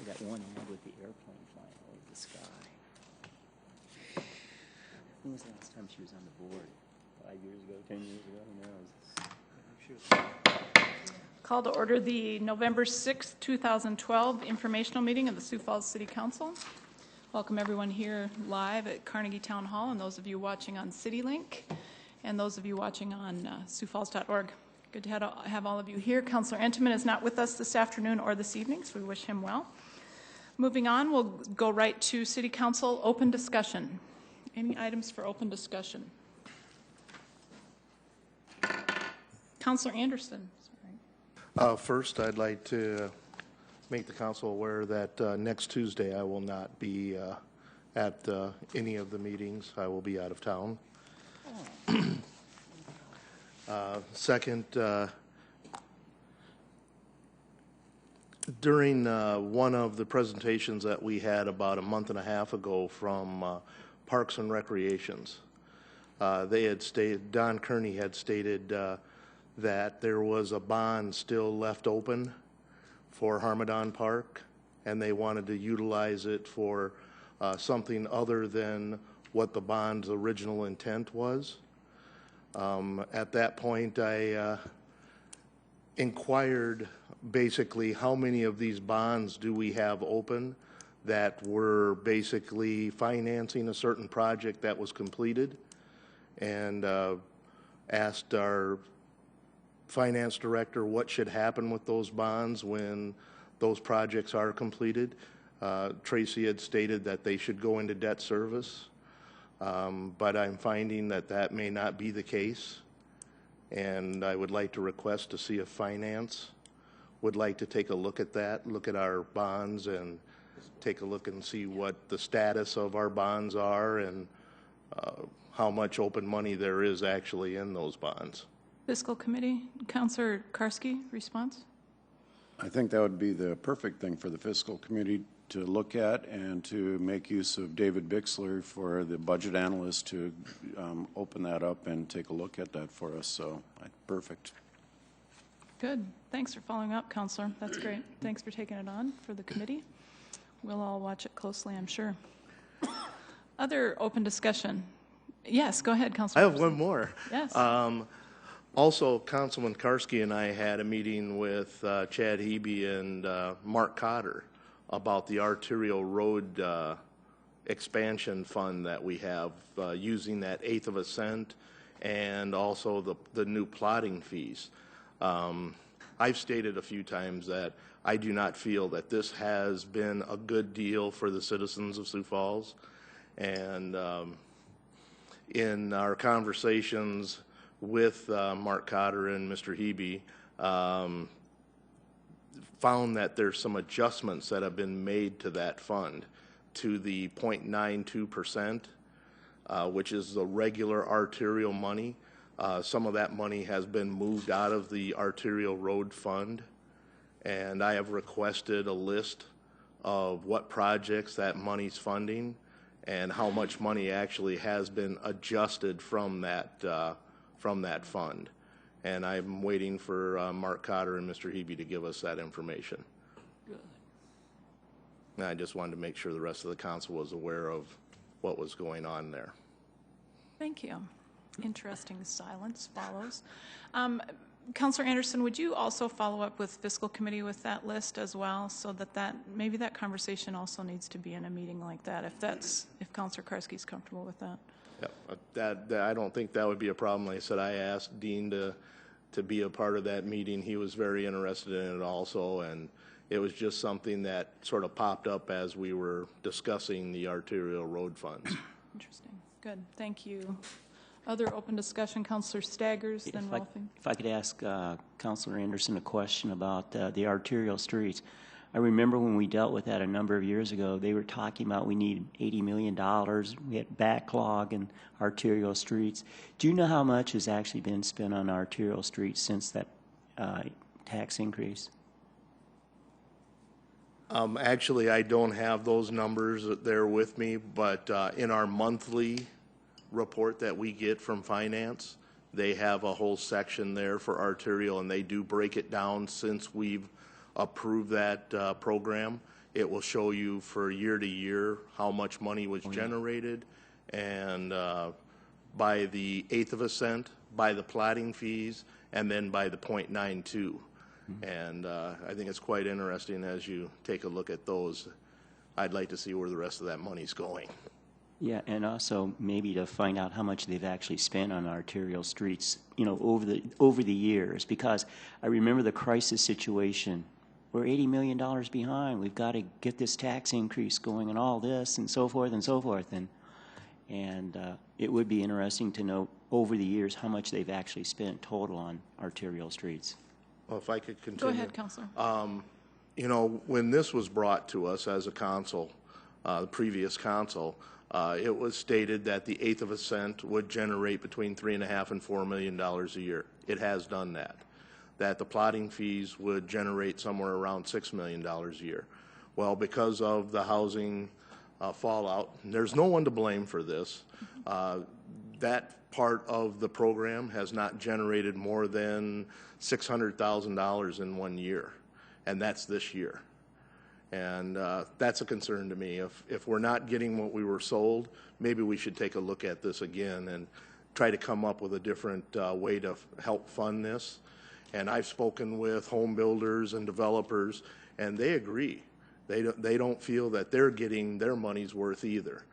that one ad with the airplane flying over the sky. When was the last time she was on the board? 5 years ago, 10 years ago? Who knows? Call to order the November 6th, 2012 informational meeting of the Sioux Falls City Council. Welcome everyone here live at Carnegie Town Hall, and those of you watching on CityLink, and those of you watching on siouxfalls.org. Good to have all of you here. Councilor Entenmann is not with us this afternoon or this evening, so we wish him well. Moving on, we'll go right to City Council open discussion. Any items for open discussion? Councilor Anderson. First, I'd like to make the council aware that next Tuesday I will not be at any of the meetings. I will be out of town. Second, during one of the presentations that we had about a month and a half ago from Parks and Recreations, they had stated, Don Kearney had stated that there was a bond still left open for Harmadon Park, and they wanted to utilize it for something other than what the bond's original intent was. At that point, I inquired basically how many of these bonds do we have open that were basically financing a certain project that was completed, and asked our finance director what should happen with those bonds when those projects are completed. Tracy had stated that they should go into debt service, but I'm finding that that may not be the case, and I would like to request to see if finance would like to take a look at that, look at our bonds and take a look and see what the status of our bonds are and how much open money there is actually in those bonds. Fiscal Committee, Councilor Karski, response? I think that would be the perfect thing for the Fiscal Committee to look at, and to make use of David Bixler for the budget analyst to open that up and take a look at that for us. So perfect. Good. Thanks for following up, Councilor. That's great. Thanks for taking it on for the committee. We'll all watch it closely, I'm sure. Other open discussion. Yes, go ahead, Councilor. I have one more. Yes. Also, Councilman Karski and I had a meeting with Chad Hebe and Mark Cotter about the arterial road expansion fund that we have, using that 1/8 of a cent and also the new plotting fees. I've stated a few times that I do not feel that this has been a good deal for the citizens of Sioux Falls, and in our conversations with Mark Cotter and Mr. Hebe, found that there's some adjustments that have been made to that fund to the 0.92%, which is the regular arterial money. Some of that money has been moved out of the arterial road fund, and I have requested a list of what projects that money's funding and how much money actually has been adjusted from that fund. And I'm waiting for Mark Cotter and Mr. Hebe to give us that information. Good. And I just wanted to make sure the rest of the council was aware of what was going on there. Thank you. Interesting silence follows. Councilor Anderson, would you also follow up with Fiscal Committee with that list as well, so that maybe that conversation also needs to be in a meeting like that, if Councilor Karski is comfortable with that? Yeah, I don't think that would be a problem. Like I said, I asked Dean to be a part of that meeting. He was very interested in it also, and it was just something that sort of popped up as we were discussing the arterial road funds. Interesting. Good. Thank you. Other open discussion, Councilor Staggers, then Rolfing. If I could ask Councilor Anderson a question about the arterial streets. I remember when we dealt with that a number of years ago, they were talking about we need $80 million. We had backlog in arterial streets. Do you know how much has actually been spent on arterial streets since that tax increase? Actually, I don't have those numbers there with me, but in our monthly report that we get from finance, they have a whole section there for arterial, and they do break it down since we've approved that program. It will show you for year to year how much money was generated, and by the eighth of a cent, by the platting fees, and then by the .92. And I think it's quite interesting as you take a look at those. I'd like to see where the rest of that money's going. Yeah, and also maybe to find out how much they've actually spent on arterial streets, you know, over the years. Because I remember the crisis situation. We're $80 million behind. We've got to get this tax increase going and all this and so forth and so forth. And it would be interesting to know over the years how much they've actually spent total on arterial streets. Well, if I could continue. Go ahead, Councilor. You know, when this was brought to us as a council, the previous council, it was stated that the eighth of a cent would generate between $3.5 and $4 million a year. It has done that. That the plotting fees would generate somewhere around $6 million a year. Well, because of the housing fallout, there's no one to blame for this. That part of the program has not generated more than $600,000 in 1 year, and that's this year. And that's a concern to me. If we're not getting what we were sold, maybe we should take a look at this again and try to come up with a different way to help fund this. And I've spoken with home builders and developers, and they agree. They don't feel that they're getting their money's worth either.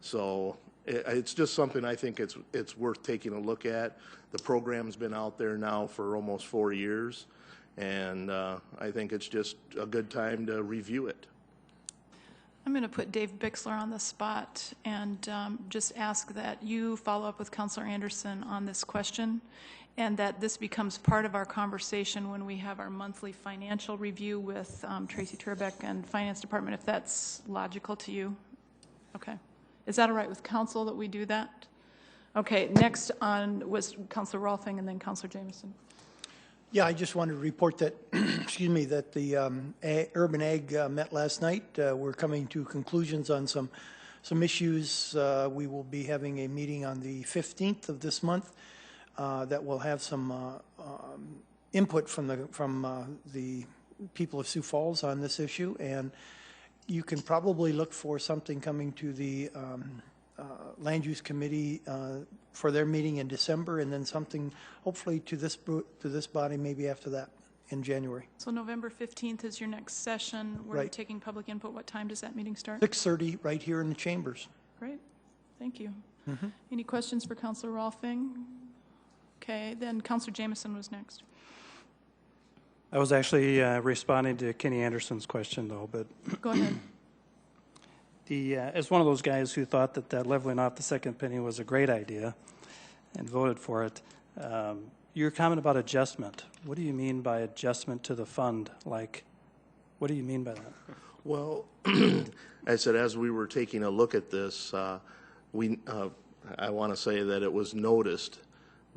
So it's just something I think it's worth taking a look at. The program's been out there now for almost 4 years, and I think it's just a good time to review it. I'm going to put Dave Bixler on the spot and just ask that you follow up with Councilor Anderson on this question, and that this becomes part of our conversation when we have our monthly financial review with Tracy Turbeck and Finance Department, if that's logical to you. Okay. Is that all right with council that we do that? Okay. Next on was Councilor Rolfing and then Councilor Jameson. Yeah, I just wanted to report that, excuse me, that the Urban Ag met last night. We're coming to conclusions on some issues. We will be having a meeting on the 15th of this month that will have some input from the people of Sioux Falls on this issue, and you can probably look for something coming to the Land Use Committee for their meeting in December, and then something hopefully to this body maybe after that in January. So November 15th is your next session. We're Right. taking public input. What time does that meeting start? 6:30 right here in the chambers. Great. Thank you. Any questions for Councilor Rolfing? Okay, then Councilor Jameson was next. I was actually responding to Kenny Anderson's question, though, but Go ahead. as one of those guys who thought that leveling off the second penny was a great idea and voted for it, your comment about adjustment, what do you mean by adjustment to the fund? Like, what do you mean by that? Well, I said as we were taking a look at this, I want to say that it was noticed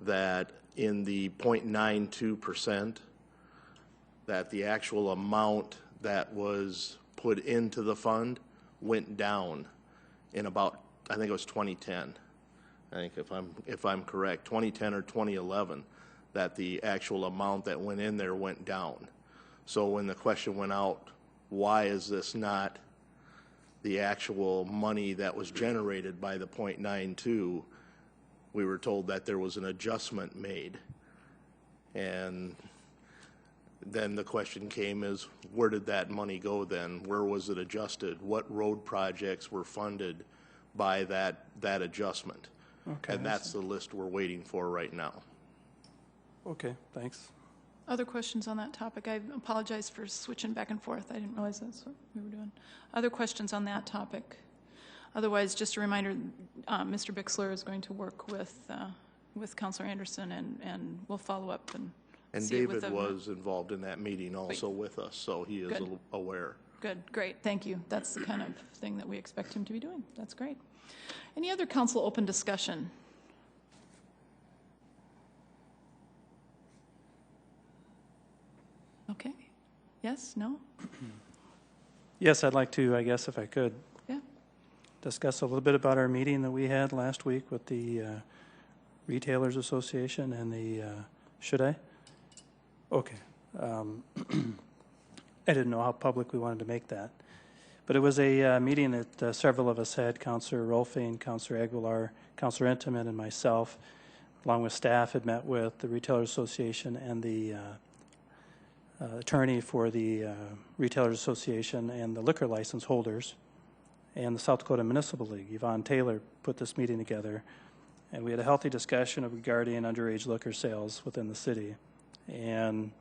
that in the 0.92%, that the actual amount that was put into the fund went down in about, I think it was 2010. I think if I'm correct, 2010 or 2011, that the actual amount that went in there went down. So when the question went out, why is this not the actual money that was generated by the 0.92, we were told that there was an adjustment made. And then the question came is, where did that money go then? Where was it adjusted? What road projects were funded by that adjustment? Okay, and that's the list we're waiting for right now. Okay, thanks. Other questions on that topic? I apologize for switching back and forth. I didn't realize that's what we were doing. Other questions on that topic? Otherwise, just a reminder, Mr. Bixler is going to work with Councilor Anderson, and we'll follow up and see it with David was involved in that meeting also with us, so he is Good. aware. Good, great, thank you. That's the kind of thing that we expect him to be doing. That's great. Any other council open discussion? Okay. Yes, no? Yes, I'd like to, I guess, if I could, Yeah. discuss a little bit about our meeting that we had last week with the Retailers Association and the, should I? Okay. I didn't know how public we wanted to make that. But it was a meeting that several of us had, Councilor Rolfing, Councilor Aguilar, Councilor Intiman, and myself, along with staff, had met with the Retailers Association and the attorney for the Retailers Association and the liquor license holders, and the South Dakota Municipal League. Yvonne Taylor put this meeting together, and we had a healthy discussion regarding underage liquor sales within the city. And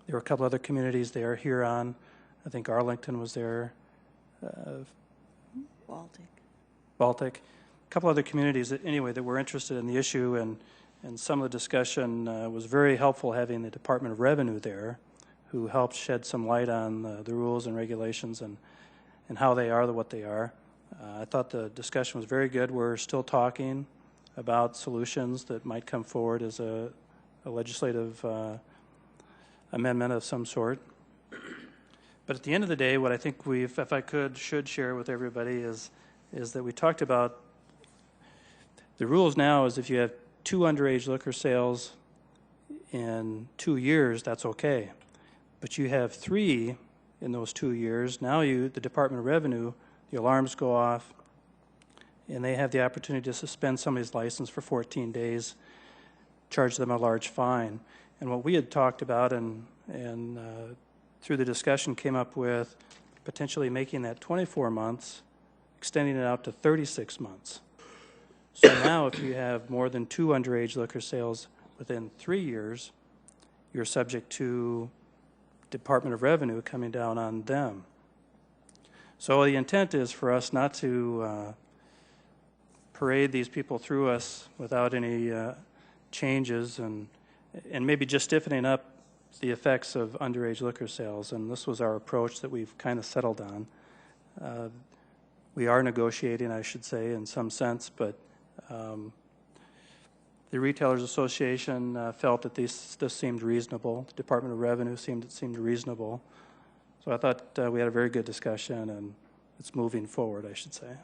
there were a couple other communities there, Huron, I think Arlington was there, Baltic, a couple other communities that, anyway, that were interested in the issue, and some of the discussion was very helpful having the Department of Revenue there, who helped shed some light on the rules and regulations and how they are what they are. I thought the discussion was very good. We're still talking about solutions that might come forward as a legislative amendment of some sort. But at the end of the day, what I think if I should share with everybody is that we talked about the rules now is if you have 2 underage liquor sales in 2 years, that's okay. But you have 3 in those 2 years, now the Department of Revenue, the alarms go off, and they have the opportunity to suspend somebody's license for 14 days, charge them a large fine. And what we had talked about and through the discussion came up with potentially making that 24 months, extending it out to 36 months. So now if you have more than 2 underage liquor sales within 3 years, you're subject to Department of Revenue coming down on them. So the intent is for us not to parade these people through us without any changes and maybe just stiffening up the effects of underage liquor sales, and this was our approach that we've kind of settled on. We are negotiating, I should say, in some sense, but the Retailers Association felt that this seemed reasonable. The Department of Revenue seemed reasonable. So I thought we had a very good discussion, and it's moving forward, I should say.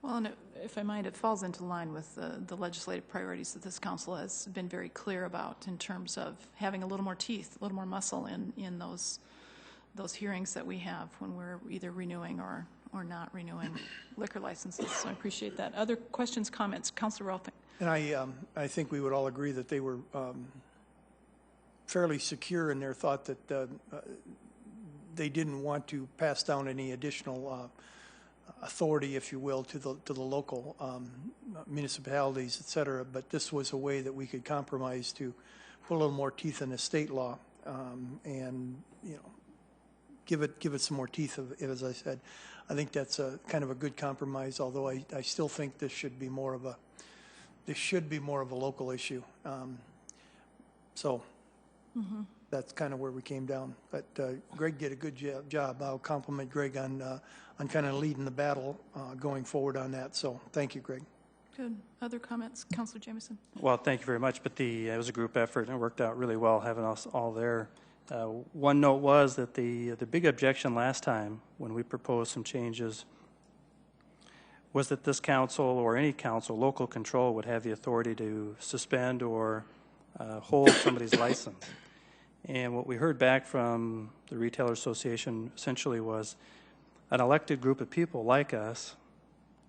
Well, and if I might, it falls into line with the legislative priorities that this council has been very clear about in terms of having a little more teeth, a little more muscle in those hearings that we have when we're either renewing or not renewing liquor licenses. So I appreciate that. Other questions, comments? Councilor Rolfing. And I think we would all agree that they were fairly secure in their thought that they didn't want to pass down any additional authority, if you will, to the local municipalities, et cetera. But this was a way that we could compromise to put a little more teeth in the state law and give it some more teeth. As I said, I think that's a kind of a good compromise. Although I still think this should be more of a local issue. That's kind of where we came down. But Greg did a good job. I'll compliment Greg on kind of leading the battle going forward on that. So thank you, Greg. Good. Other comments? Councilor Jamieson. Well, thank you very much. But it was a group effort, and it worked out really well having us all there. One note was that the big objection last time when we proposed some changes was that this council or any council, local control, would have the authority to suspend or hold somebody's license. And what we heard back from the Retailer Association essentially was an elected group of people like us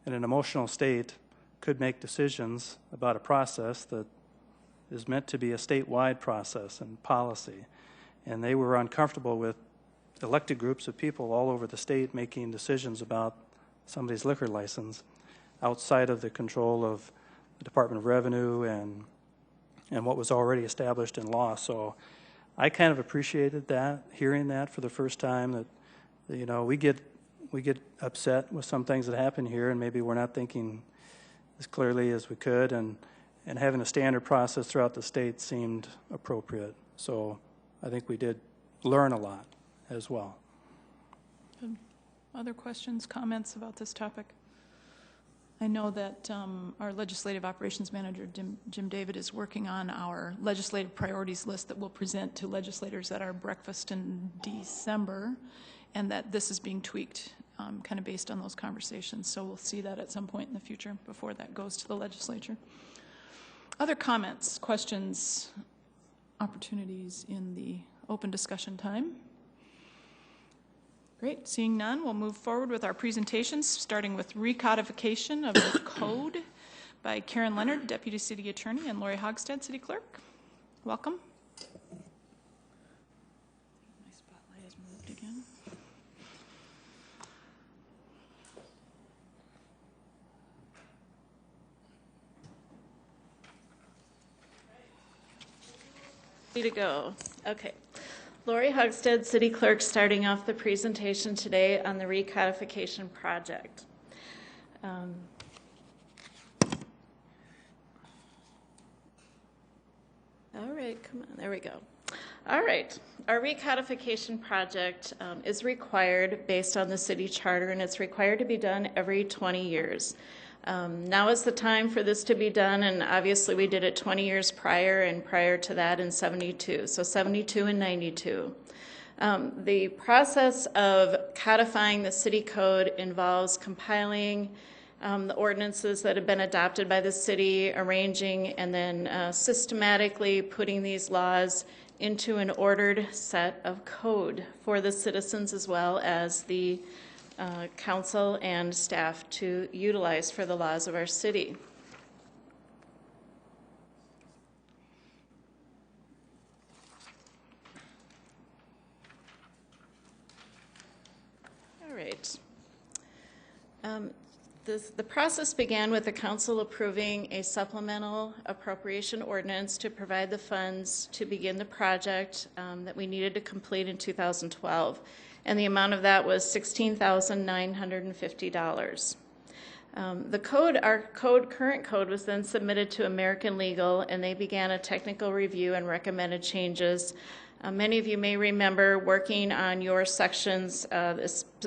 in an emotional state could make decisions about a process that is meant to be a statewide process and policy. And they were uncomfortable with elected groups of people all over the state making decisions about somebody's liquor license outside of the control of the Department of Revenue and what was already established in law. So I kind of appreciated that, hearing that for the first time, that we get upset with some things that happen here, and maybe we're not thinking as clearly as we could, and having a standard process throughout the state seemed appropriate. So I think we did learn a lot as well. Good. Other questions, comments about this topic? I know that our legislative operations manager, Jim David, is working on our legislative priorities list that we'll present to legislators at our breakfast in December, and that this is being tweaked kind of based on those conversations. So we'll see that at some point in the future before that goes to the legislature. Other comments, questions, opportunities in the open discussion time? Great. Seeing none, we'll move forward with our presentations, starting with recodification of the code by Karen Leonard, Deputy City Attorney, and Lori Hogstad, City Clerk. Welcome. My spotlight has moved again. Ready to go. Okay. Lori Hogstad, City Clerk, starting off the presentation today on the recodification project. All right, come on, there we go. All right, our recodification project is required based on the city charter, and it's required to be done every 20 years. Now is the time for this to be done, and obviously we did it 20 years prior, and prior to that in 72, so 72 and 92. The process of codifying the city code involves compiling the ordinances that have been adopted by the city, arranging, and then systematically putting these laws into an ordered set of code for the citizens as well as the council and staff to utilize for the laws of our city. All right. The process began with the council approving a supplemental appropriation ordinance to provide the funds to begin the project that we needed to complete in 2012. And the amount of that was $16,950. Our current code was then submitted to American Legal, and they began a technical review and recommended changes. Many of you may remember working on your sections,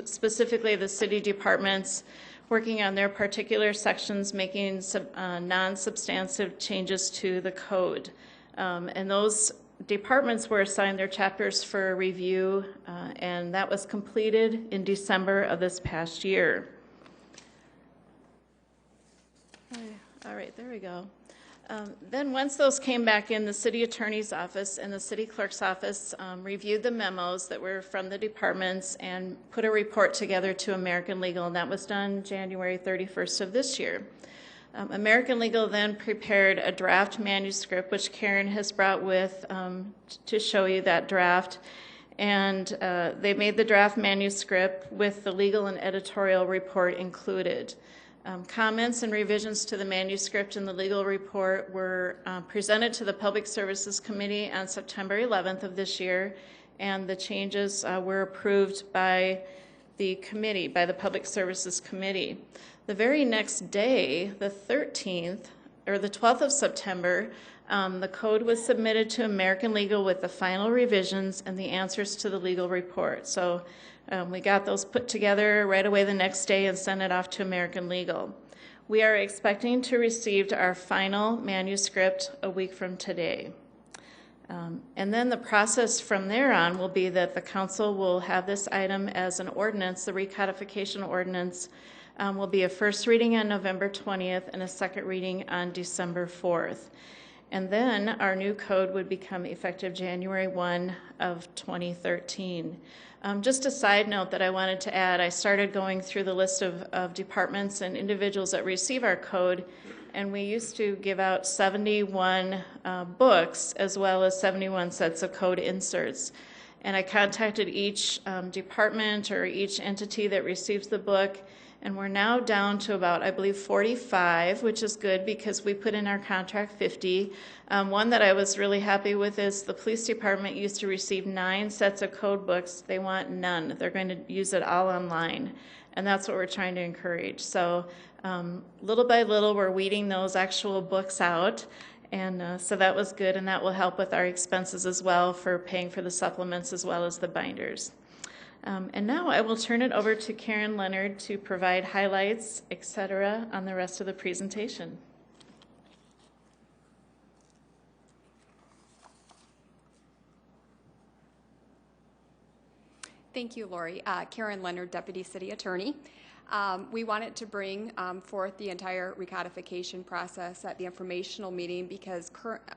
specifically the city departments, working on their particular sections, making non-substantive changes to the code. And those departments were assigned their chapters for review, and that was completed in December of this past year. All right, there we go. Then once those came back in, the city attorney's office and the city clerk's office reviewed the memos that were from the departments and put a report together to American Legal, and that was done January 31st of this year. American Legal then prepared a draft manuscript, which Karen has brought with to show you that draft. And they made the draft manuscript with the legal and editorial report included. Comments and revisions to the manuscript and the legal report were presented to the Public Services Committee on September 11th of this year, and the changes were approved by the committee, by the Public Services Committee. The very next day, the 13th, or the 12th of September, the code was submitted to American Legal with the final revisions and the answers to the legal report. So we got those put together right away the next day and sent it off to American Legal. We are expecting to receive our final manuscript a week from today. And then the process from there on will be that the council will have this item as an ordinance. The recodification ordinance will be a first reading on November 20th and a second reading on December 4th. And then our new code would become effective January 1 of 2013. Just a side note that I wanted to add, I started going through the list of departments and individuals that receive our code, and we used to give out 71 books as well as 71 sets of code inserts. And I contacted each department or each entity that receives the book, and we're now down to about, I believe, 45, which is good because we put in our contract 50. One that I was really happy with is the police department used to receive 9 sets of code books. They want none. They're going to use it all online, and that's what we're trying to encourage. So little by little, we're weeding those actual books out, and so that was good, and that will help with our expenses as well for paying for the supplements as well as the binders. And now I will turn it over to Karen Leonard to provide highlights, etc., on the rest of the presentation. Thank you, Lori. Karen Leonard, Deputy City Attorney. We wanted to bring forth the entire recodification process at the informational meeting because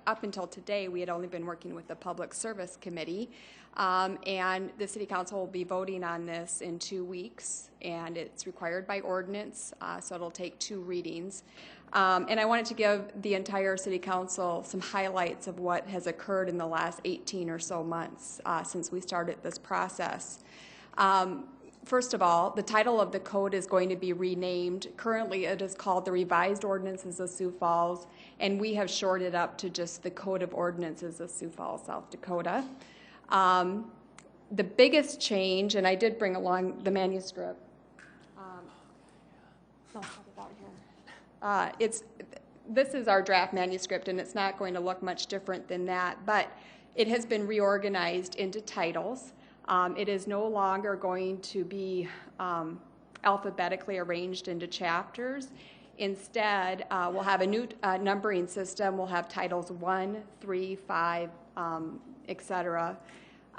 up until today we had only been working with the Public Service Committee, and the City Council will be voting on this in 2 weeks, and it's required by ordinance, so it'll take 2 readings. And I wanted to give the entire City Council some highlights of what has occurred in the last 18 or so months since we started this process. First of all, the title of the code is going to be renamed. Currently, it is called the Revised Ordinances of Sioux Falls, and we have shortened it up to just the Code of Ordinances of Sioux Falls, South Dakota. The biggest change, and I did bring along the manuscript. I'll have it out here. This is our draft manuscript, and it's not going to look much different than that, but it has been reorganized into titles. It is no longer going to be alphabetically arranged into chapters. Instead, we'll have a new numbering system. We'll have titles 1, 3, 5, etc.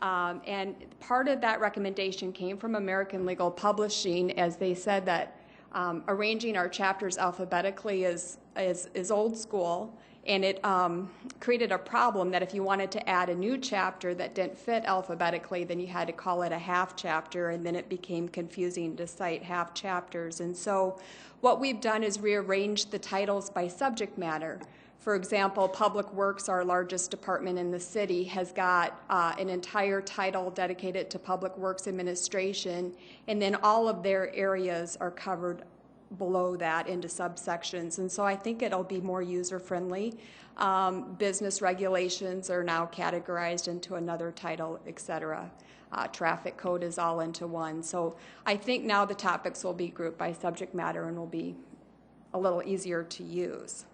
And part of that recommendation came from American Legal Publishing, as they said that arranging our chapters alphabetically is old school. And it created a problem that if you wanted to add a new chapter that didn't fit alphabetically, then you had to call it a half chapter, and then it became confusing to cite half chapters. And so what we've done is rearranged the titles by subject matter. For example, Public Works, our largest department in the city, has got an entire title dedicated to Public Works Administration, and then all of their areas are covered below that into subsections. And so I think it'll be more user-friendly. Business regulations are now categorized into another title, etc. Traffic code is all into one. So I think now the topics will be grouped by subject matter and will be a little easier to use.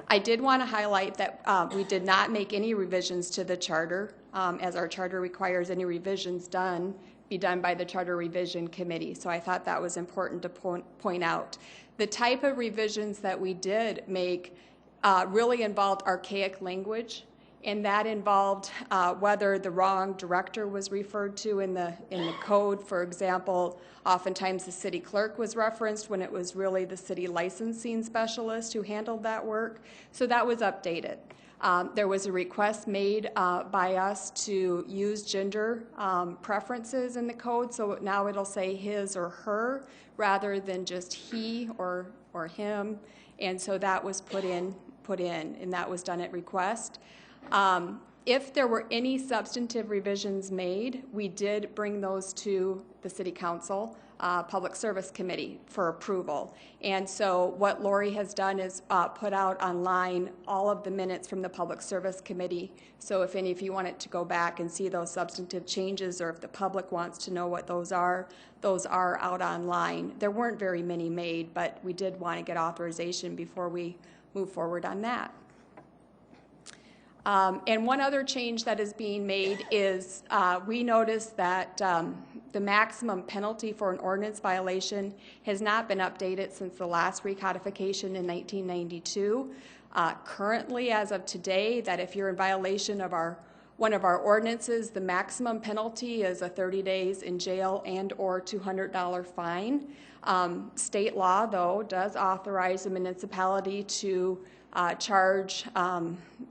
I did want to highlight that we did not make any revisions to the charter, as our charter requires any revisions be done by the Charter Revision Committee. So I thought that was important to point out. The type of revisions that we did make really involved archaic language, and that involved whether the wrong director was referred to in the code. For example, oftentimes the city clerk was referenced when it was really the city licensing specialist who handled that work. So that was updated. There was a request made by us to use gender preferences in the code, so now it'll say his or her rather than just he or him, and so that was put in, and that was done at request. If there were any substantive revisions made, we did bring those to the City Council Public Service Committee for approval. And so what Lori has done is put out online all of the minutes from the Public Service Committee. So if any of you wanted to go back and see those substantive changes, or if the public wants to know what those are out online. There weren't very many made, but we did want to get authorization before we move forward on that. And one other change that is being made is we noticed that the maximum penalty for an ordinance violation has not been updated since the last recodification in 1992. Currently, as of today, that if you're in violation of one of our ordinances, the maximum penalty is a 30 days in jail and or $200 fine. State law, though, does authorize the municipality to charge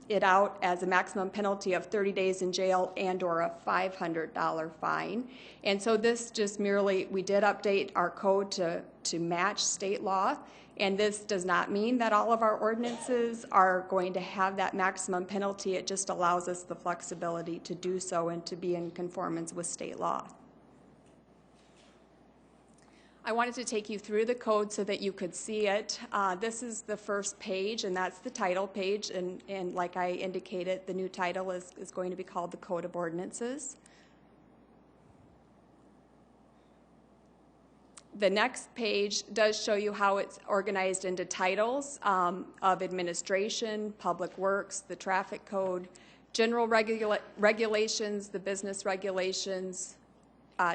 it out as a maximum penalty of 30 days in jail and or a $500 fine. And so this just merely, we did update our code to match state law, and this does not mean that all of our ordinances are going to have that maximum penalty. It just allows us the flexibility to do so and to be in conformance with state law. I wanted to take you through the code so that you could see it. This is the first page, and that's the title page, and like I indicated, the new title is going to be called the Code of Ordinances. The next page does show you how it's organized into titles of administration, public works, the traffic code, general regulations, the business regulations.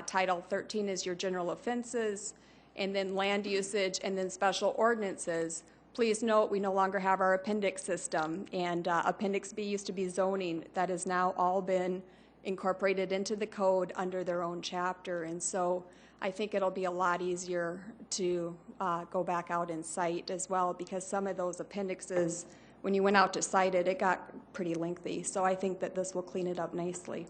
Title 13 is your general offenses, and then land usage, and then special ordinances. Please note we no longer have our appendix system, and Appendix B used to be zoning. That has now all been incorporated into the code under their own chapter. And so I think it'll be a lot easier to go back out and cite as well, because some of those appendixes, when you went out to cite it, it got pretty lengthy. So I think that this will clean it up nicely.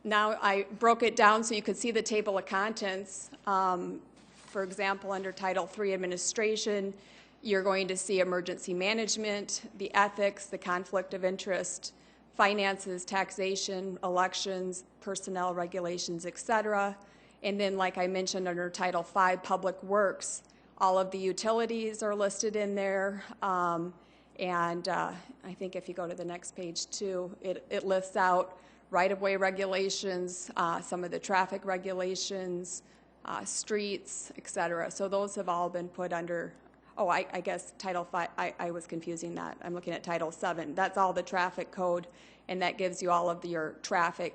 Now I broke it down so you could see the table of contents. For example, under Title III Administration, you're going to see emergency management, the ethics, the conflict of interest, finances, taxation, elections, personnel regulations, etc. And then, like I mentioned, under Title V, Public Works, all of the utilities are listed in there. I think if you go to the next page too, it lists out right-of-way regulations, some of the traffic regulations, streets, etc. So those have all been put under, I guess Title V, I was confusing that. I'm looking at Title VII. That's all the traffic code, and that gives you all of your traffic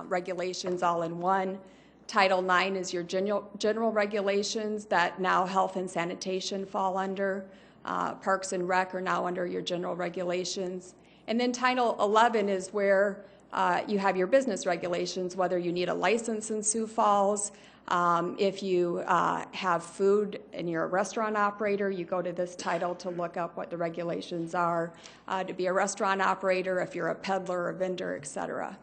regulations all in one. Title IX is your general regulations that now health and sanitation fall under. Parks and Rec are now under your general regulations. And then Title XI is where you have your business regulations, whether you need a license in Sioux Falls. If you have food and you're a restaurant operator, you go to this title to look up what the regulations are to be a restaurant operator, if you're a peddler or vendor, etc.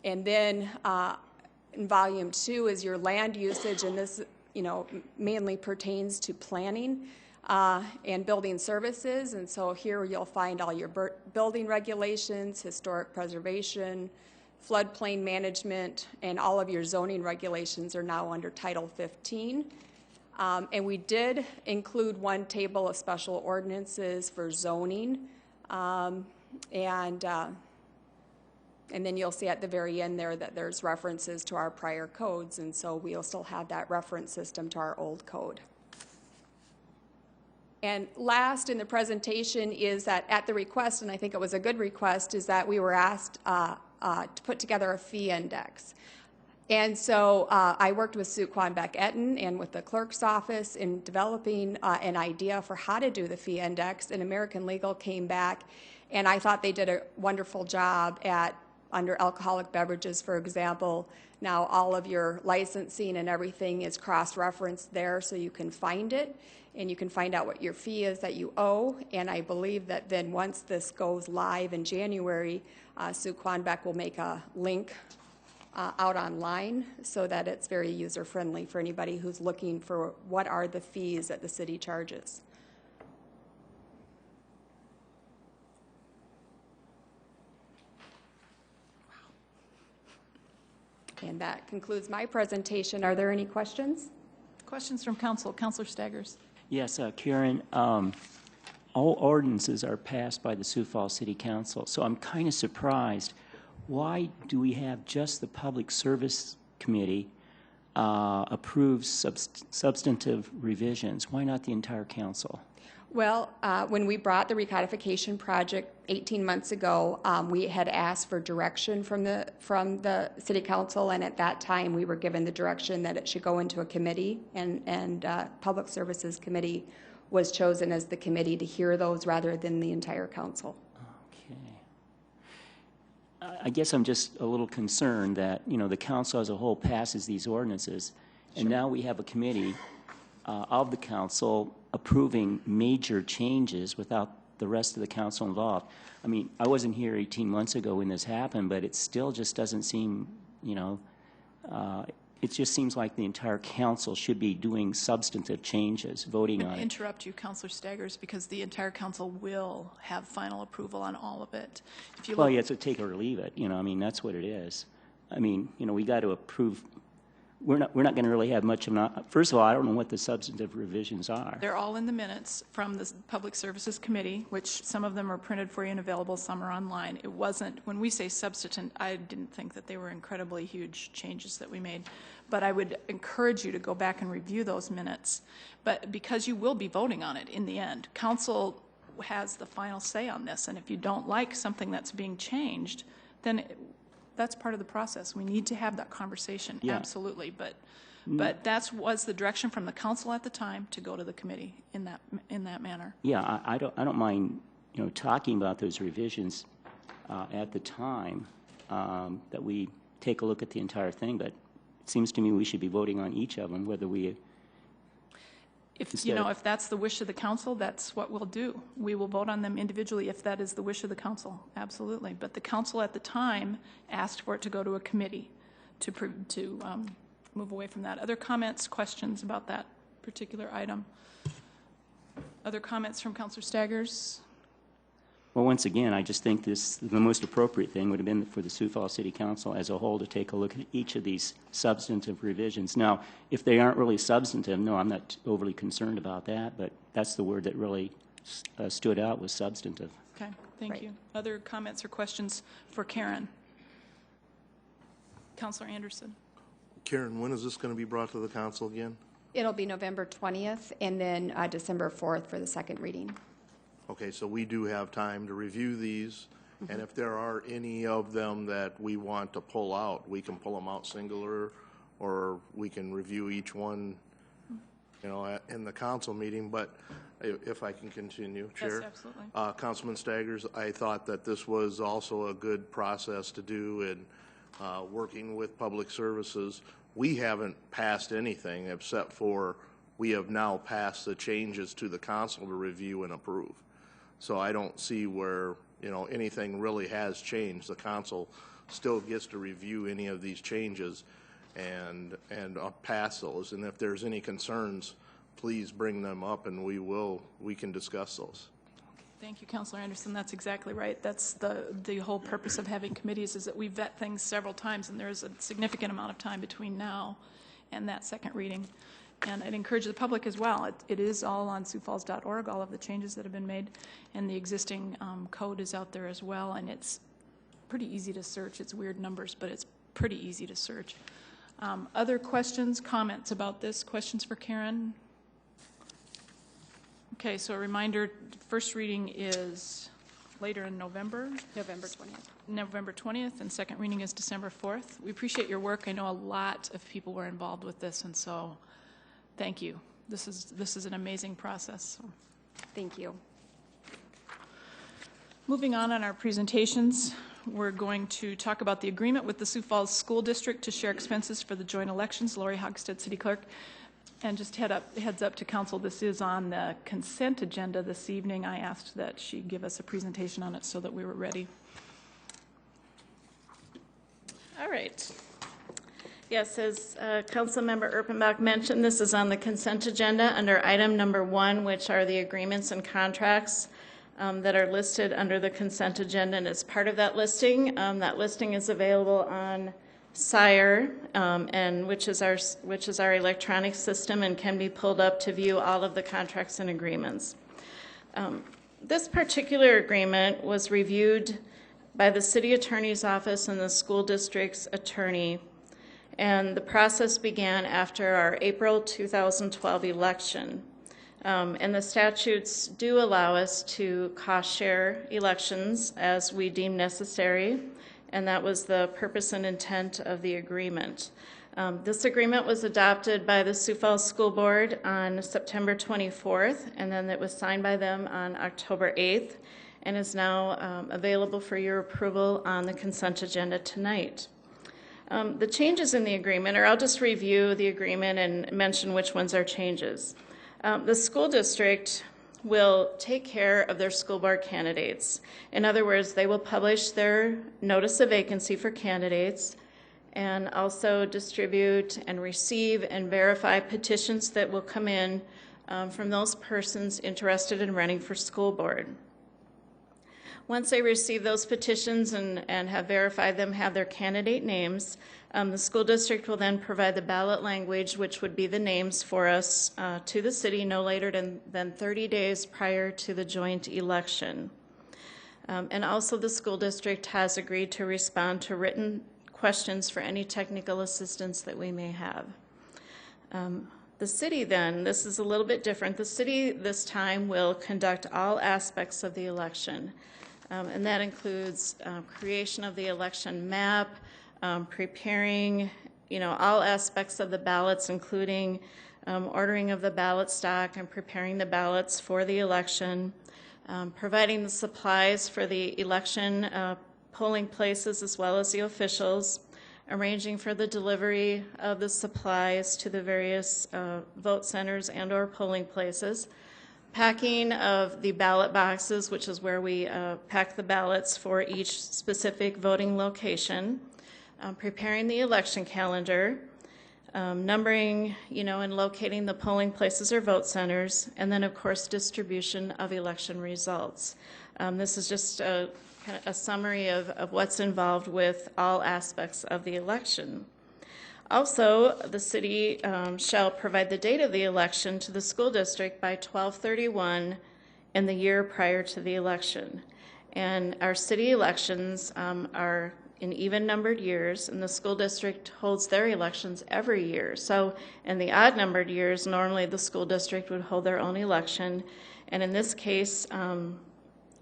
And then in Volume 2 is your land usage, and this mainly pertains to planning and building services. And so here you'll find all your building regulations, historic preservation, floodplain management, and all of your zoning regulations are now under Title 15. And we did include one table of special ordinances for zoning. And then you'll see at the very end there that there's references to our prior codes, and so we'll still have that reference system to our old code. And last in the presentation is that at the request, and I think it was a good request, is that we were asked to put together a fee index. And so I worked with Sue Quanbeck-Etten and with the clerk's office in developing an idea for how to do the fee index, and American Legal came back, and I thought they did a wonderful job at under alcoholic beverages, for example. Now all of your licensing and everything is cross-referenced there so you can find it, and you can find out what your fee is that you owe. And I believe that then once this goes live in January, Sue Quanbeck will make a link out online so that it's very user-friendly for anybody who's looking for what are the fees that the city charges. And that concludes my presentation. Are there any questions? Questions from council? Councilor Staggers. Yes, Karen, all ordinances are passed by the Sioux Falls City Council, so I'm kind of surprised. Why do we have just the Public Service Committee approve substantive revisions? Why not the entire council? Well, when we brought the recodification project 18 months ago, we had asked for direction from the city council, and at that time we were given the direction that it should go into a committee, and Public Services Committee was chosen as the committee to hear those rather than the entire council. Okay. I guess I'm just a little concerned that, the council as a whole passes these ordinances, and now we have a committee of the council approving major changes without the rest of the council involved. I mean, I wasn't here 18 months ago when this happened, but it still just doesn't seem, it just seems like the entire council should be doing substantive changes, voting on it. Interrupt you, Councilor Staggers, because the entire council will have final approval on all of it. If you well, you have to take it or leave it. I mean, that's what it is. I mean, we got to approve. We're not going to really have much of an. First of all, I don't know what the substantive revisions are. They're all in the minutes from the Public Services Committee, which some of them are printed for you and available, some are online. It wasn't, when we say substantive, I didn't think that they were incredibly huge changes that we made. But I would encourage you to go back and review those minutes. But because you will be voting on it in the end, council has the final say on this. And if you don't like something that's being changed, then that's part of the process. We need to have that conversation, absolutely. But that was the direction from the council at the time to go to the committee in that manner. Yeah, I don't mind talking about those revisions at the time, that we take a look at the entire thing, but it seems to me we should be voting on each of them, whether we... If that's the wish of the council, that's what we'll do. We will vote on them individually if that is the wish of the council, absolutely. But the council at the time asked for it to go to a committee to move away from that. Other comments, questions about that particular item? Other comments from Councilor Staggers? Well, once again, I just think the most appropriate thing would have been for the Sioux Falls City Council as a whole to take a look at each of these substantive revisions. Now, if they aren't really substantive, no, I'm not overly concerned about that, but that's the word that really stood out, was substantive. Okay, thank you. Other comments or questions for Karen? Councilor Anderson. Karen, when is this going to be brought to the council again? It'll be November 20th and then December 4th for the second reading. Okay, so we do have time to review these, and if there are any of them that we want to pull out, we can pull them out singular, or we can review each one, in the council meeting. But if I can continue, Chair. Yes, absolutely. Councilman Staggers, I thought that this was also a good process to do in working with public services. We haven't passed anything except for we have now passed the changes to the council to review and approve. So I don't see where, anything really has changed. The council still gets to review any of these changes and pass those. And if there's any concerns, please bring them up and we can discuss those. Thank you, Councilor Anderson. That's exactly right. That's the whole purpose of having committees, is that we vet things several times, and there's a significant amount of time between now and that second reading. And I'd encourage the public as well. It is all on siouxfalls.org, all of the changes that have been made, and the existing code is out there as well, and it's pretty easy to search. It's weird numbers, but it's pretty easy to search. Other questions, comments about this? Questions for Karen? Okay, so a reminder, first reading is later in November. November 20th. November 20th, and second reading is December 4th. We appreciate your work. I know a lot of people were involved with this, and so thank you. This is an amazing process. So. Thank you. Moving on our presentations, we're going to talk about the agreement with the Sioux Falls School District to share expenses for the joint elections. Lori Hogstead, City Clerk. And just heads up to council, this is on the consent agenda this evening. I asked that she give us a presentation on it so that we were ready. All right. Yes, as Councilmember Erpenbach mentioned, this is on the consent agenda under item number 1, which are the agreements and contracts that are listed under the consent agenda. And as part of that listing is available on SIRE, and which is our electronic system, and can be pulled up to view all of the contracts and agreements. This particular agreement was reviewed by the City Attorney's Office and the school district's attorney, and the process began after our April 2012 election. And the statutes do allow us to cost share elections as we deem necessary, and that was the purpose and intent of the agreement. This agreement was adopted by the Sioux Falls School Board on September 24th, and then it was signed by them on October 8th, and is now available for your approval on the consent agenda tonight. The changes in the agreement, or I'll just review the agreement and mention which ones are changes. The school district will take care of their school board candidates. In other words, they will publish their notice of vacancy for candidates and also distribute and receive and verify petitions that will come in from those persons interested in running for school board. Once they receive those petitions and have verified them, have their candidate names, the school district will then provide the ballot language, which would be the names for us to the city no later than 30 days prior to the joint election. And also the school district has agreed to respond to written questions for any technical assistance that we may have. The city then, this is a little bit different. The city this time will conduct all aspects of the election. And that includes creation of the election map, preparing, all aspects of the ballots, including ordering of the ballot stock and preparing the ballots for the election, providing the supplies for the election polling places as well as the officials, arranging for the delivery of the supplies to the various vote centers and or polling places, packing of the ballot boxes, which is where we pack the ballots for each specific voting location, preparing the election calendar, numbering, and locating the polling places or vote centers, and then, of course, distribution of election results. This is just kind of a summary of what's involved with all aspects of the election. Also, the city shall provide the date of the election to the school district by 12/31 in the year prior to the election. And our city elections are in even-numbered years, and the school district holds their elections every year. So in the odd-numbered years, normally the school district would hold their own election, and in this case,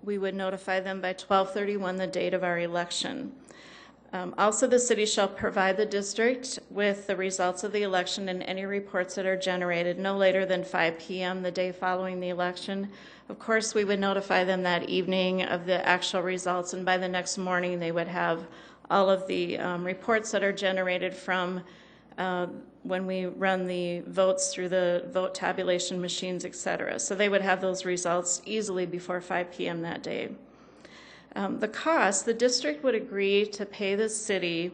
we would notify them by 12/31, the date of our election. Also, the city shall provide the district with the results of the election and any reports that are generated no later than 5 p.m. the day following the election. Of course, we would notify them that evening of the actual results, and by the next morning they would have all of the reports that are generated from when we run the votes through the vote tabulation machines, etc. So they would have those results easily before 5 p.m. that day. The cost, the district would agree to pay the city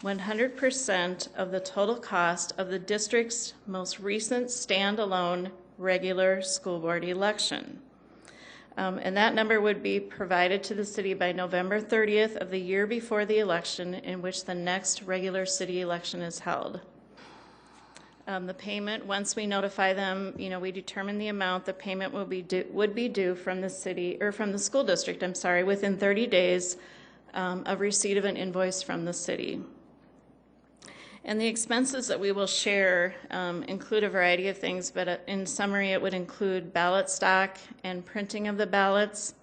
100% of the total cost of the district's most recent standalone regular school board election. And that number would be provided to the city by November 30th of the year before the election in which the next regular city election is held. The payment, once we notify them, we determine the amount, the payment would be due from the city, or from the school district, within 30 days of receipt of an invoice from the city. And the expenses that we will share include a variety of things, but in summary, it would include ballot stock and printing of the ballots,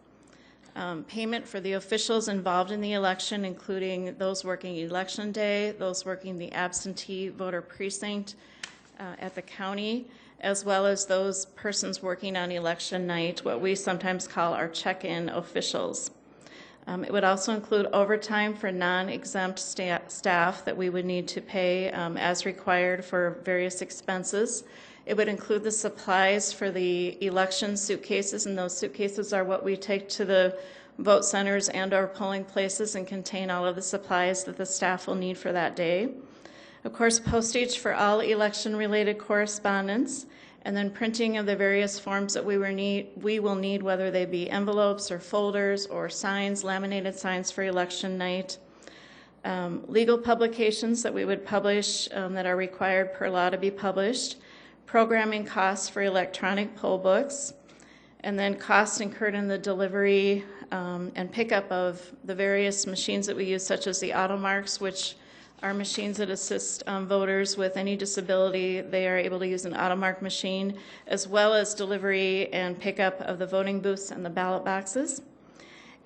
payment for the officials involved in the election, including those working election day, those working the absentee voter precinct at the county, as well as those persons working on election night, what we sometimes call our check-in officials. It would also include overtime for non-exempt staff that we would need to pay as required for various expenses. It would include the supplies for the election suitcases, and those suitcases are what we take to the vote centers and our polling places and contain all of the supplies that the staff will need for that day. Of course, postage for all election-related correspondence, and then printing of the various forms that we will need, whether they be envelopes or folders or signs, laminated signs for election night. Legal publications that we would publish that are required per law to be published. Programming costs for electronic poll books. And then costs incurred in the delivery and pickup of the various machines that we use, such as the automarks, which are machines that assist voters with any disability. They are able to use an automark machine, as well as delivery and pickup of the voting booths and the ballot boxes.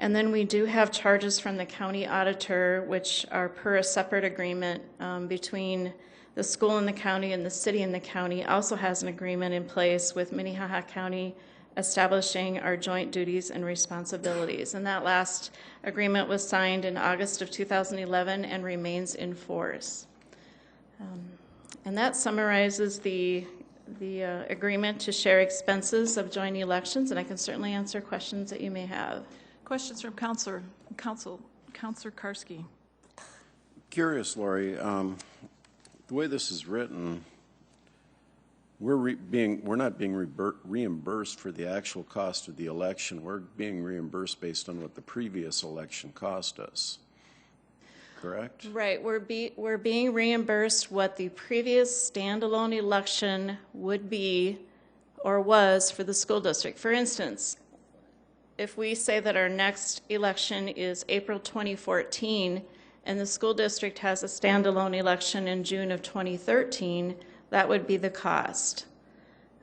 And then we do have charges from the county auditor, which are per a separate agreement between the school in the county, and the city in the county also has an agreement in place with Minnehaha County establishing our joint duties and responsibilities. And that last agreement was signed in August of 2011 and remains in force. And that summarizes the agreement to share expenses of joint elections, and I can certainly answer questions that you may have. Questions from Counselor Karski. Curious, Lori, the way this is written, we're not being reimbursed for the actual cost of the election. We're being reimbursed based on what the previous election cost us. Correct? Right. We're being reimbursed what the previous standalone election would be or was for the school district. For instance, if we say that our next election is April 2014 and the school district has a standalone election in June of 2013, that would be the cost.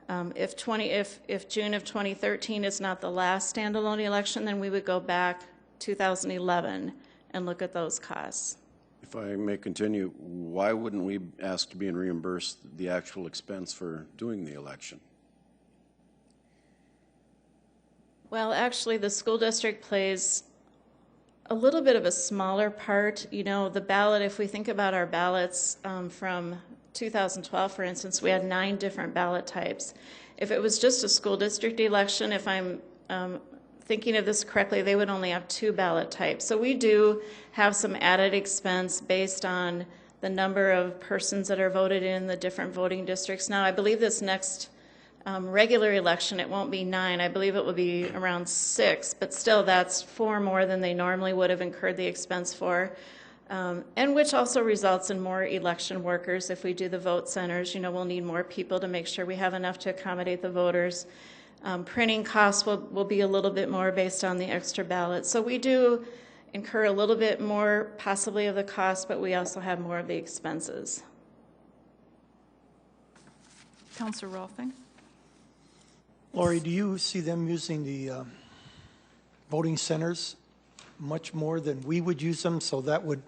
If June of 2013 is not the last standalone election, then we would go back 2011 and look at those costs. If I may continue, why wouldn't we ask to be reimbursed the actual expense for doing the election? Well, actually, the school district plays a little bit of a smaller part. You know, the ballot, if we think about our ballots from 2012, for instance, we had 9 different ballot types. If it was just a school district election, if I'm thinking of this correctly, they would only have 2 ballot types. So we do have some added expense based on the number of persons that are voted in the different voting districts. Now, I believe this next regular election, it won't be 9. I believe it will be around 6, but still that's 4 more than they normally would have incurred the expense for. And which also results in more election workers. If we do the vote centers, you know, we'll need more people to make sure we have enough to accommodate the voters. Printing costs will be a little bit more based on the extra ballots. So we do incur a little bit more possibly of the cost, but we also have more of the expenses. Councilor Rolfing? Lori, do you see them using the voting centers much more than we would use them, so that would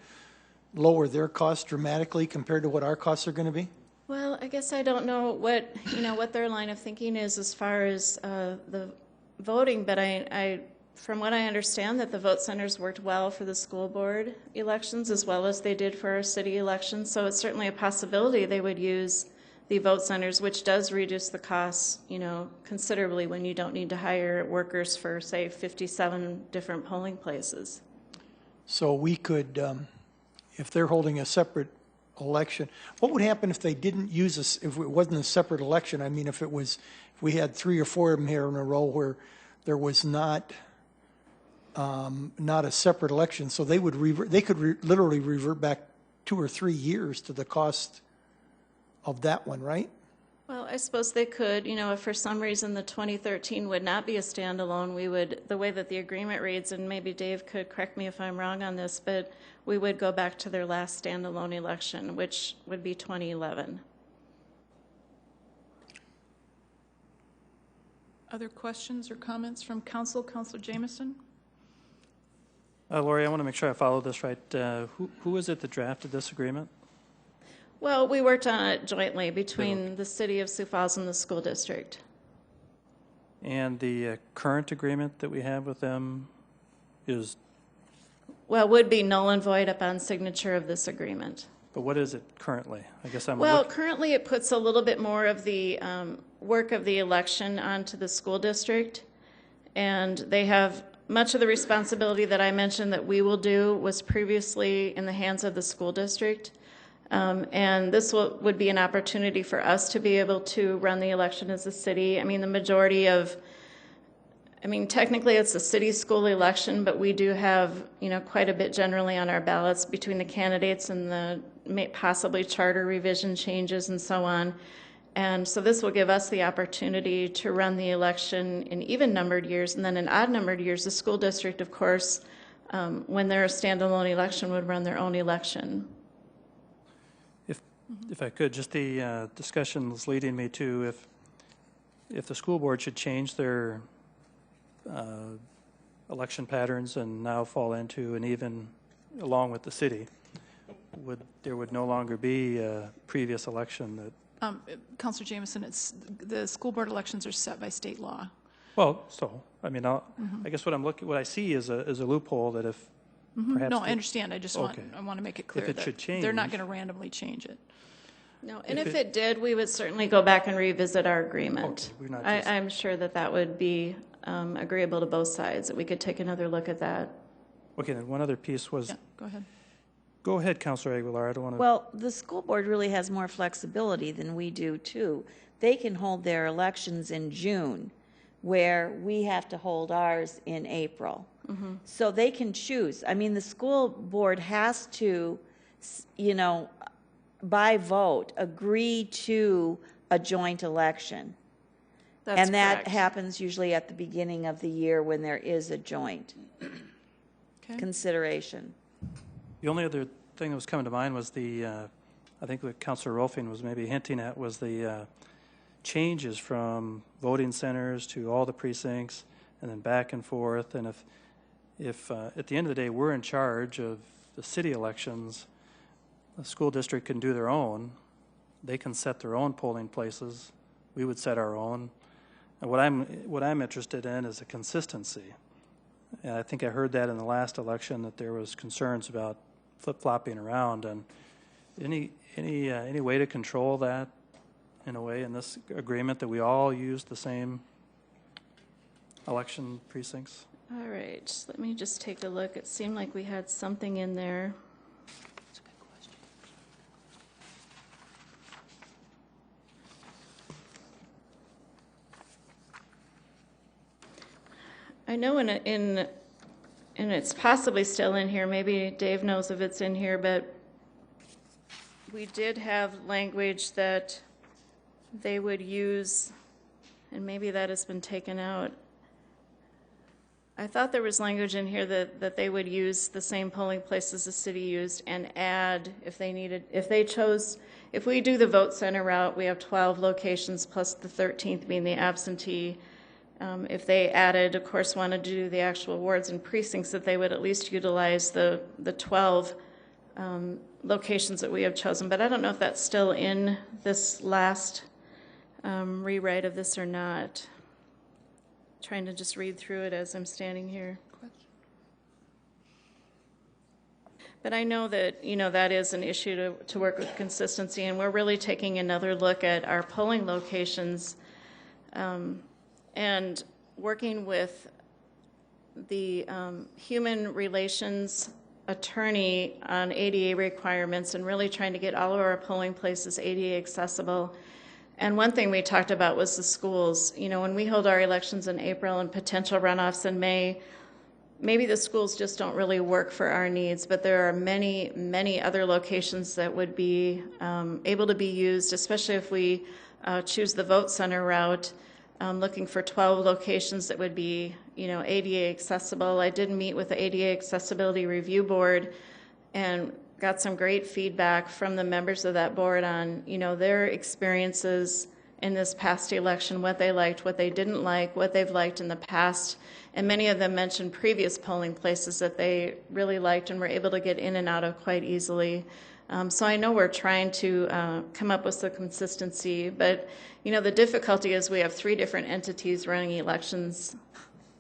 lower their costs dramatically compared to what our costs are going to be? Well, I guess I don't know what, you know, what their line of thinking is as far as the voting, but I from what I understand, that the vote centers worked well for the school board elections as well as they did for our city elections. So it's certainly a possibility they would use the vote centers, which does reduce the costs, you know, considerably when you don't need to hire workers for, say, 57 different polling places. So we could, if they're holding a separate election, what would happen if they didn't use us, if it wasn't a separate election? I mean, if we had 3 or 4 of them here in a row where there was not a separate election, so they would literally revert back 2 or 3 years to the cost of that one, right? Well, I suppose they could. You know, if for some reason the 2013 would not be a standalone, we would, the way that the agreement reads, and maybe Dave could correct me if I'm wrong on this, but we would go back to their last standalone election, which would be 2011. Other questions or comments from council? Councilor Jameson? Lori, I want to make sure I follow this right. Who is it that drafted this agreement? Well, we worked on it jointly between the City of Sioux Falls and the school district. And the current agreement that we have with them is? Well, would be null and void upon signature of this agreement. But what is it currently? I guess I'm well, currently it puts a little bit more of the work of the election onto the school district, and they have much of the responsibility that I mentioned that we will do was previously in the hands of the school district. And this would be an opportunity for us to be able to run the election as a city. I mean, the majority of, I mean, technically it's a city school election, but we do have, you know, quite a bit generally on our ballots between the candidates and the possibly charter revision changes and so on. And so this will give us the opportunity to run the election in even-numbered years, and then in odd-numbered years, the school district, of course, when they're a standalone election, would run their own election. If I could, just the discussion was leading me to if the school board should change their election patterns and now fall into an even, along with the city, there would no longer be a previous election that. Councilor Jameson, the school board elections are set by state law. Well, so I mean, I guess what I see is a loophole that if perhaps. No, I understand. I just want to make it clear if it should change, they're not going to randomly change it. No, and if it did, we would certainly go back and revisit our agreement. Okay, we're not I'm sure that would be agreeable to both sides, that we could take another look at that. Okay, then one other piece was. Yeah, go ahead. Go ahead, Councilor Aguilar. I don't want to. Well, the school board really has more flexibility than we do, too. They can hold their elections in June, where we have to hold ours in April. Mm-hmm. So they can choose. I mean, the school board has to, you know, by vote, agree to a joint election. That's and that correct. happens usually at the beginning of the year when there is a joint consideration. The only other thing that was coming to mind was I think what Councilor Rolfing was maybe hinting at was the changes from voting centers to all the precincts and then back and forth. And if at the end of the day we're in charge of the city elections, the school district can do their own. They can set their own polling places. We would set our own. And what I'm interested in is a consistency. And I think I heard that in the last election, that there was concerns about flip-flopping around. And any way to control that in a way in this agreement, that we all use the same election precincts? All right, let me just take a look. It seemed like we had something in there. That's a good question. I know and it's possibly still in here, maybe Dave knows if it's in here, but we did have language that they would use, and maybe that has been taken out. I thought there was language in here that they would use the same polling places the city used and add if they needed, if they chose, if we do the vote center route, we have 12 locations plus the 13th being the absentee. If they added, of course, wanted to do the actual wards and precincts, that they would at least utilize the 12 locations that we have chosen. But I don't know if that's still in this last rewrite of this or not. Trying to just read through it as I'm standing here. But I know that, that is an issue to work with consistency, and we're really taking another look at our polling locations and working with the human relations attorney on ADA requirements and really trying to get all of our polling places ADA accessible. And one thing we talked about was the schools. When we hold our elections in April and potential runoffs in May, maybe the schools just don't really work for our needs, but there are many, many other locations that would be able to be used, especially if we choose the vote center route, looking for 12 locations that would be, ADA accessible. I did meet with the ADA Accessibility Review Board and got some great feedback from the members of that board on, their experiences in this past election, what they liked, what they didn't like, what they've liked in the past. And many of them mentioned previous polling places that they really liked and were able to get in and out of quite easily. So I know we're trying to come up with some consistency, but, the difficulty is we have 3 different entities running elections.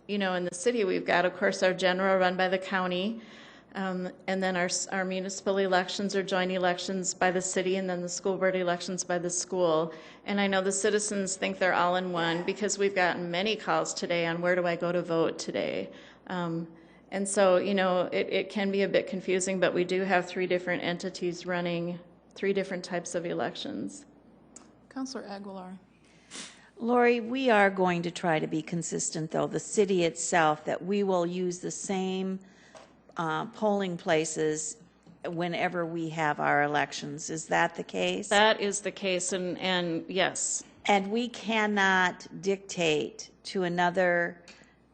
In the city, we've got, of course, our general run by the county, and then our municipal elections are joint elections by the city, and then the school board elections by the school. And I know the citizens think they're all in one because we've gotten many calls today on where do I go to vote today. And so, it can be a bit confusing, but we do have 3 different entities running 3 different types of elections. Councilor Aguilar. Lori, we are going to try to be consistent, though, the city itself, that we will use the same polling places whenever we have our elections. Is that the case? That is the case, and yes. And we cannot dictate to another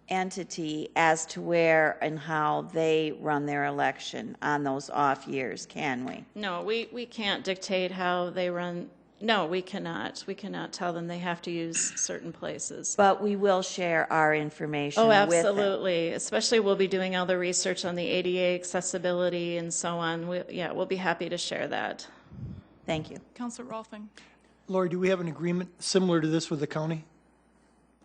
entity as to where and how they run their election on those off years, can we? No, we can't dictate how they run. No, we cannot. We cannot tell them they have to use certain places. But we will share our information with them. Oh, absolutely. Especially we'll be doing all the research on the ADA accessibility and so on. We'll be happy to share that. Thank you. Councilor Rolfing. Lori, do we have an agreement similar to this with the county?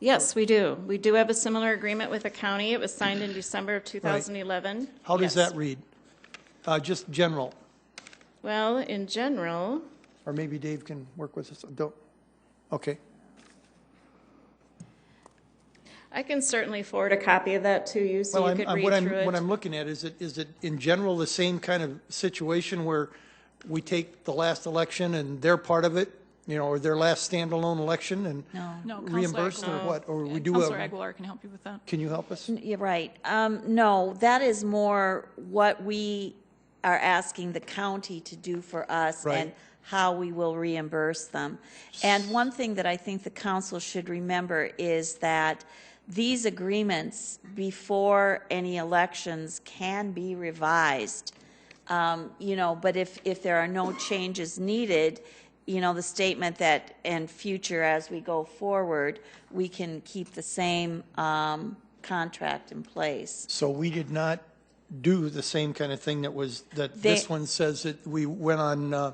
Yes, we do. We do have a similar agreement with the county. It was signed in December of 2011. Right. How does that read? Just general. Well, in general. Or maybe Dave can work with us. Don't. Okay. I can certainly forward a copy of that to you so you could read through it. What I'm looking at, is it in general the same kind of situation where we take the last election and they're part of it, or their last standalone election and reimburse or what? Or we do Councilor Aguilar can help you with that. Can you help us? You're right. No, that is more what we are asking the county to do for us. Right. And how we will reimburse them. And one thing that I think the council should remember is that these agreements before any elections can be revised. But if there are no changes needed, the statement that in future as we go forward, we can keep the same contract in place. So we did not do the same kind of thing that this one says that we went on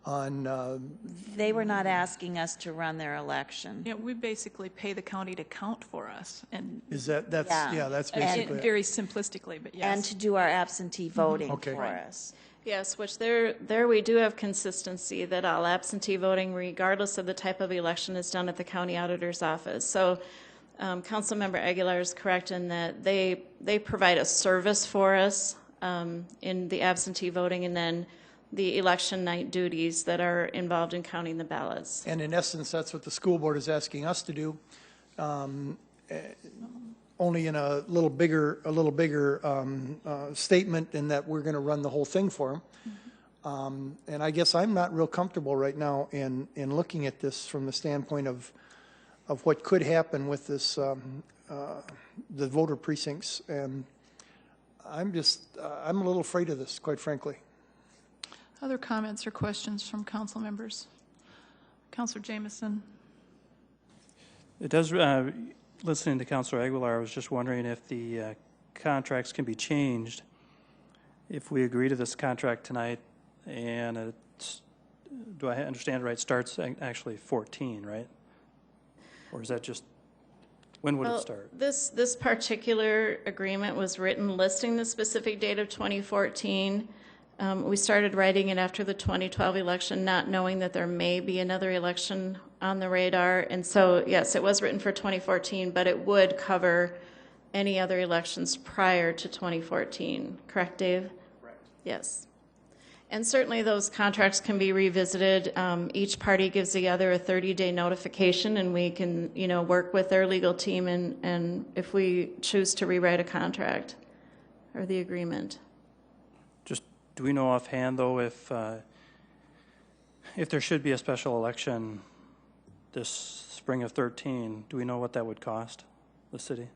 They were not asking us to run their election. Yeah, we basically pay the county to count for us, and that's basically it. very simplistically, but yes. And to do our absentee voting Okay. for us. Yes, which there we do have consistency that all absentee voting, regardless of the type of election, is done at the county auditor's office. So Councilmember Aguilar is correct in that they provide a service for us in the absentee voting, and then the election night duties that are involved in counting the ballots. And in essence, that's what the school board is asking us to do, only in a little bigger statement in that we're going to run the whole thing for them. And I guess I'm not real comfortable right now in looking at this from the standpoint of what could happen with this, the voter precincts. And I'm a little afraid of this, quite frankly. Other comments or questions from council members? Councilor Jameson. It does, listening to Councilor Aguilar, I was just wondering if the contracts can be changed if we agree to this contract tonight, and it's, do I understand it right, starts actually 14, right? Or is that just, when would it start? This particular agreement was written listing the specific date of 2014. We started writing it after the 2012 election, not knowing that there may be another election on the radar. And so, yes, it was written for 2014, but it would cover any other elections prior to 2014. Correct, Dave? Correct. Yes. And certainly those contracts can be revisited. Each party gives the other a 30-day notification, and we can, work with their legal team and if we choose to rewrite a contract or the agreement. Do we know offhand, though, if there should be a special election this spring of 13, do we know what that would cost the city?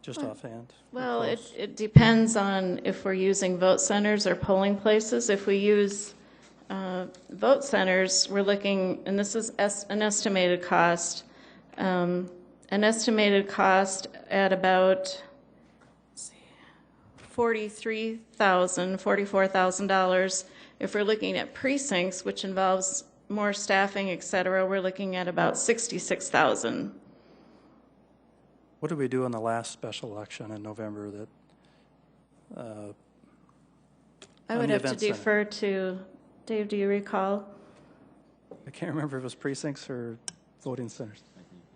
Just offhand? Well, it depends on if we're using vote centers or polling places. If we use vote centers, we're looking, and this is an estimated cost at about $44,000. If we're looking at precincts, which involves more staffing, et cetera, we're looking at about $66,000. What did we do in the last special election in November that? I would have to defer to, Dave, do you recall? I can't remember if it was precincts or voting centers.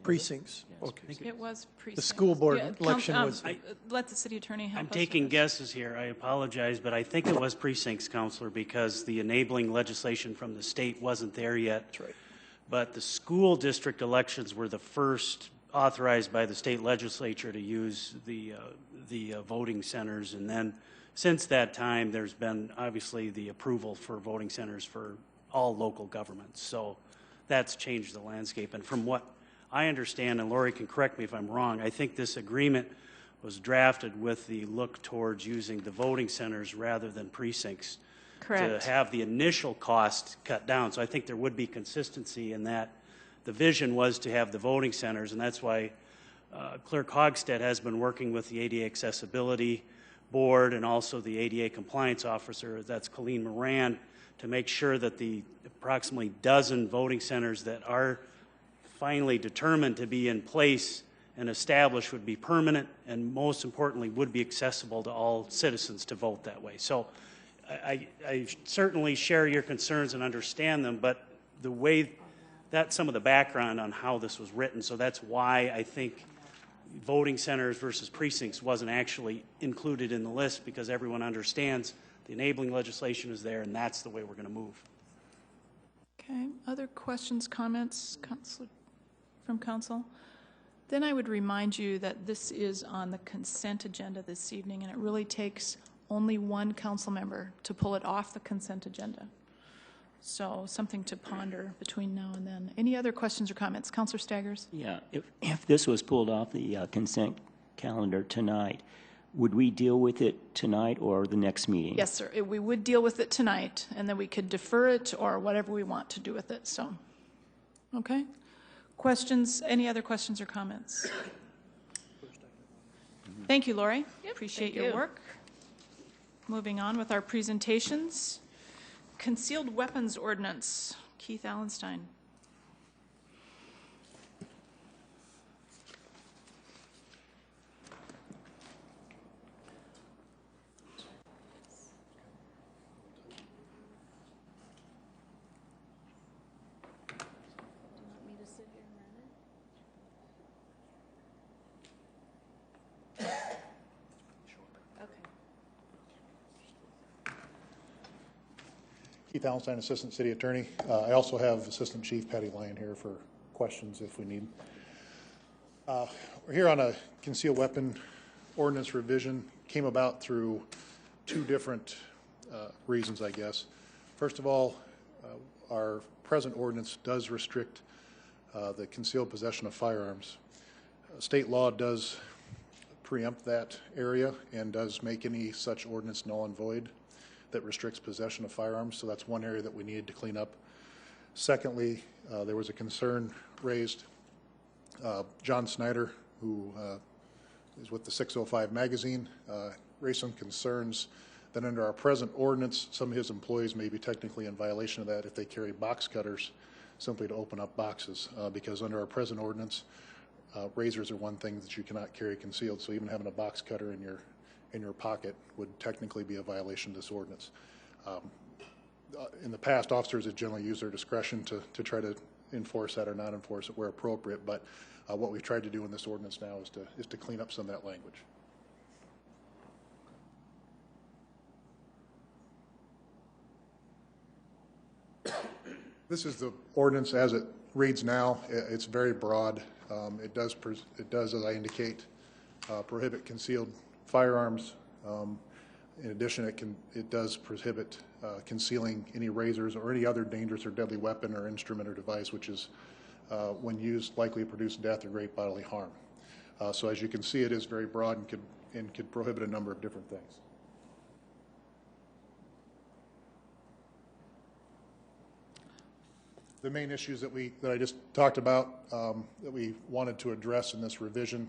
Precincts. Okay. It was precincts. The school board election was. Let the city attorney help us. I'm taking guesses here. I apologize, but I think it was precincts, Counselor, because the enabling legislation from the state wasn't there yet. That's right. But the school district elections were the first authorized by the state legislature to use the voting centers, and then since that time, there's been obviously the approval for voting centers for all local governments. So that's changed the landscape. And from what I understand, and Lori can correct me if I'm wrong, I think this agreement was drafted with the look towards using the voting centers rather than precincts. Correct. To have the initial cost cut down. So I think there would be consistency in that. The vision was to have the voting centers, and that's why Clerk Hogstead has been working with the ADA Accessibility Board and also the ADA Compliance Officer, that's Colleen Moran, to make sure that the approximately dozen voting centers that are finally determined to be in place and established would be permanent, and most importantly would be accessible to all citizens to vote that way. So I certainly share your concerns and understand them, but the way, that's some of the background on how this was written, so that's why I think voting centers versus precincts wasn't actually included in the list, because everyone understands the enabling legislation is there, and that's the way we're going to move. Okay, other questions, comments, from council? Then I would remind you that this is on the consent agenda this evening, and it really takes only one council member to pull it off the consent agenda. So something to ponder between now and then. Any other questions or comments? Councilor Staggers? Yeah, if this was pulled off the consent calendar tonight, would we deal with it tonight or the next meeting? Yes, sir. We would deal with it tonight, and then we could defer it or whatever we want to do with it. So, okay. Questions? Any other questions or comments? Thank you, Lori. Appreciate your work. Moving on with our presentations. concealed weapons ordinance. Keith Allenstein. Keith Allenstein, Assistant City Attorney. I also have Assistant Chief Patty Lyon here for questions if we need. We're here on a concealed weapon ordinance revision. Came about through two different reasons, I guess. First of all, our present ordinance does restrict the concealed possession of firearms. State law does preempt that area and does make any such ordinance null and void that restricts possession of firearms, so that's one area that we needed to clean up. Secondly, there was a concern raised. John Snyder, who is with the 605 magazine, raised some concerns that under our present ordinance, some of his employees may be technically in violation of that if they carry box cutters simply to open up boxes, because under our present ordinance, razors are one thing that you cannot carry concealed, so even having a box cutter in your pocket would technically be a violation of this ordinance. In the past, officers have generally used their discretion to try to enforce that or not enforce it where appropriate, but what we've tried to do in this ordinance now is to clean up some of that language. This is the ordinance as it reads now. It's very broad. It does, as I indicate, prohibit concealed firearms. In addition, it does prohibit concealing any razors or any other dangerous or deadly weapon or instrument or device which is, when used, likely to produce death or great bodily harm. So as you can see, it is very broad and could prohibit a number of different things. The main issues that I just talked about that we wanted to address in this revision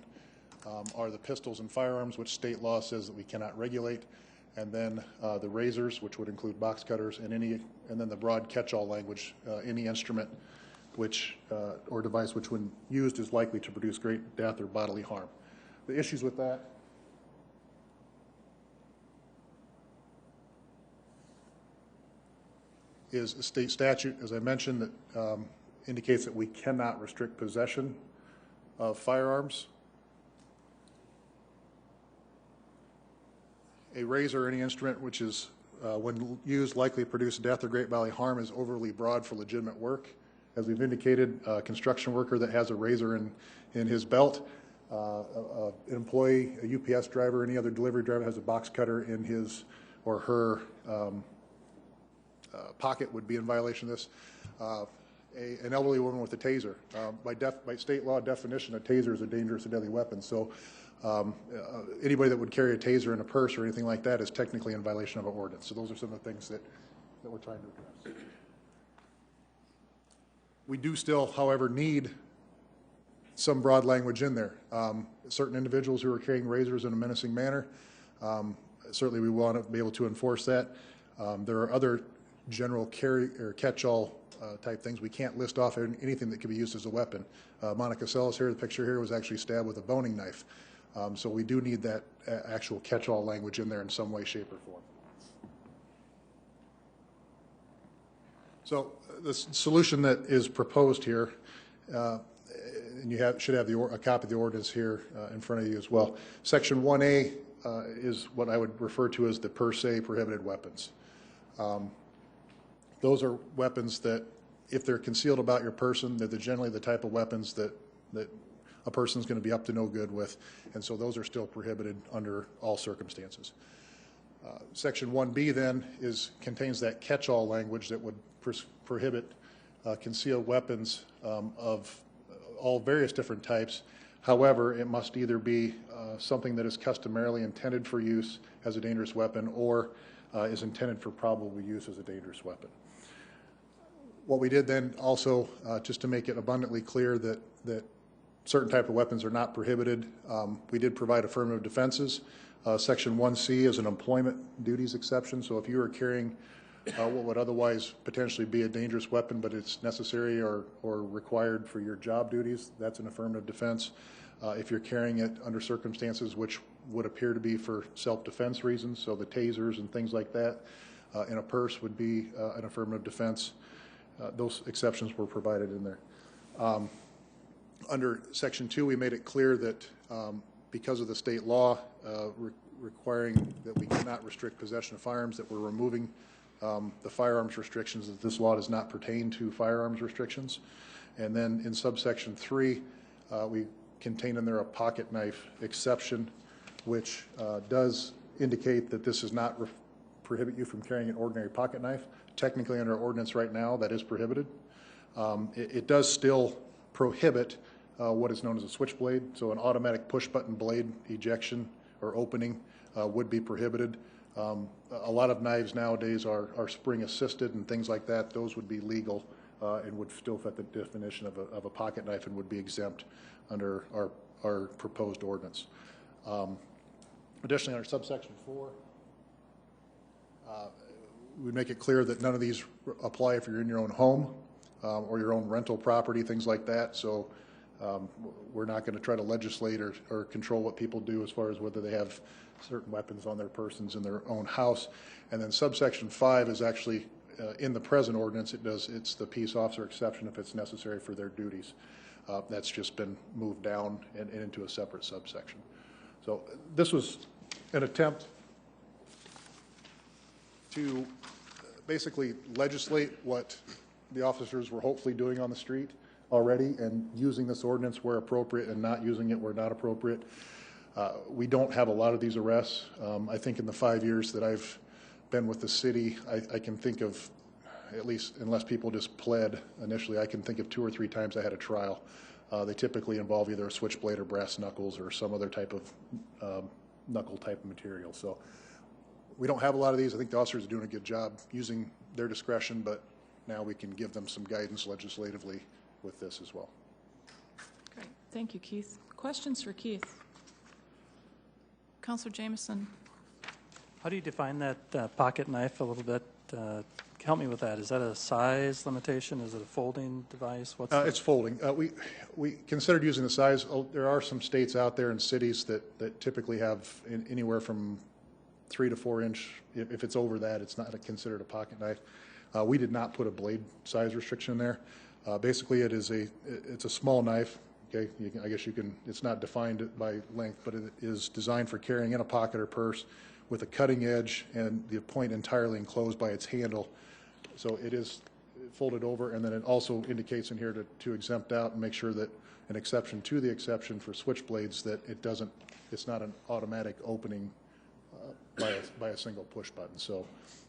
are the pistols and firearms, which state law says that we cannot regulate, and then the razors, which would include box cutters, and then the broad catch-all language, any instrument which or device which, when used, is likely to produce great death or bodily harm. The issues with that. Is a state statute, as I mentioned, that indicates that we cannot restrict possession of firearms. A razor or any instrument which is, when used, likely to produce death or great bodily harm is overly broad for legitimate work. As we've indicated, a construction worker that has a razor in his belt, an employee, a UPS driver, any other delivery driver has a box cutter in his or her pocket would be in violation of this. An elderly woman with a taser. By state law definition, a taser is a dangerous and deadly weapon. So anybody that would carry a taser in a purse or anything like that is technically in violation of an ordinance. So those are some of the things that we're trying to address. We do still, however, need some broad language in there. Certain individuals who are carrying razors in a menacing manner, certainly we want to be able to enforce that. There are other general carry or catch-all type things. We can't list off anything that can be used as a weapon. Monica Sellis here, the picture here, was actually stabbed with a boning knife. So we do need that actual catch-all language in there in some way, shape, or form. So the solution that is proposed here, and you should have a copy of the ordinance here in front of you as well. Section 1A is what I would refer to as the per se prohibited weapons. Those are weapons that, if they're concealed about your person, they're generally the type of weapons that a person's going to be up to no good with, and so those are still prohibited under all circumstances. Section 1B then contains that catch-all language that would prohibit concealed weapons of all various different types. However, it must either be something that is customarily intended for use as a dangerous weapon or is intended for probable use as a dangerous weapon. What we did then also, just to make it abundantly clear that certain type of weapons are not prohibited, we did provide affirmative defenses. Section 1C is an employment duties exception, so if you are carrying what would otherwise potentially be a dangerous weapon, but it's necessary or required for your job duties, that's an affirmative defense. If you're carrying it under circumstances which would appear to be for self-defense reasons, so the tasers and things like that in a purse would be an affirmative defense. Those exceptions were provided in there. Under Section 2, we made it clear that because of the state law requiring that we cannot restrict possession of firearms, that we're removing the firearms restrictions, that this law does not pertain to firearms restrictions. And then in subsection 3, we contain in there a pocket knife exception, which does indicate that this does not prohibit you from carrying an ordinary pocket knife. Technically, under our ordinance right now, that is prohibited. It does still prohibit what is known as a switchblade, so an automatic push-button blade ejection or opening would be prohibited. A lot of knives nowadays are spring-assisted and things like that. Those would be legal and would still fit the definition of a pocket knife and would be exempt under our proposed ordinance. Additionally, under subsection 4, we make it clear that none of these apply if you're in your own home or your own rental property, things like that. So we're not going to try to legislate or control what people do as far as whether they have certain weapons on their persons in their own house. And then subsection 5 is actually in the present ordinance. It's the peace officer exception if it's necessary for their duties. That's just been moved down and into a separate subsection. So this was an attempt to basically legislate what the officers were hopefully doing on the street already and using this ordinance where appropriate and not using it where not appropriate. We don't have a lot of these arrests. I think in the 5 years that I've been with the city, I can think of, at least unless people just pled initially, I can think of 2 or 3 times I had a trial. They typically involve either a switchblade or brass knuckles or some other type of knuckle type of material. So we don't have a lot of these. I think the officers are doing a good job using their discretion, but now we can give them some guidance legislatively with this as well. Great. Thank you, Keith. Questions for Keith? Councilor Jameson. How do you define that pocket knife a little bit? Help me with that. Is that a size limitation? Is it a folding device? It's folding. We considered using the size. There are some states out there and cities that typically have anywhere from 3 to 4 inch. If it's over that, it's not considered a pocket knife. We did not put a blade size restriction there. Basically, it's a small knife. Okay, I guess you can. It's not defined by length, but it is designed for carrying in a pocket or purse with a cutting edge and the point entirely enclosed by its handle. So it is folded over, and then it also indicates in here to exempt out and make sure that an exception to the exception for switchblades that it's not an automatic opening by a single push button. So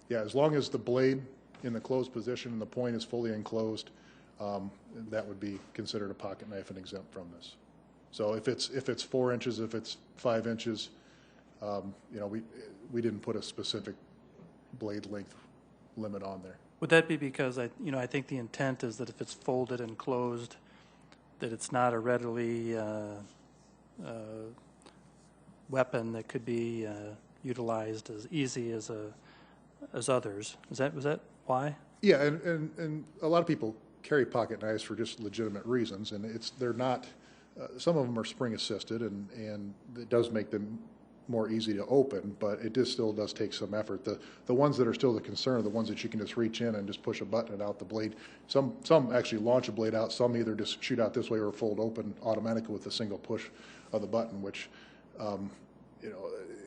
yeah, as long as the blade in the closed position and the point is fully enclosed, that would be considered a pocket knife and exempt from this. So if it's 4 inches, if it's 5 inches, we didn't put a specific blade length limit on there. Would that be because I think the intent is that if it's folded and closed, that it's not a readily weapon that could be utilized as easy as others? Was that why? Yeah, and a lot of people carry pocket knives for just legitimate reasons, and they're not. Some of them are spring assisted, and it does make them more easy to open, but it still does take some effort. The ones that are still the concern are the ones that you can just reach in and just push a button and out the blade. Some actually launch a blade out. Some either just shoot out this way or fold open automatically with a single push of the button, which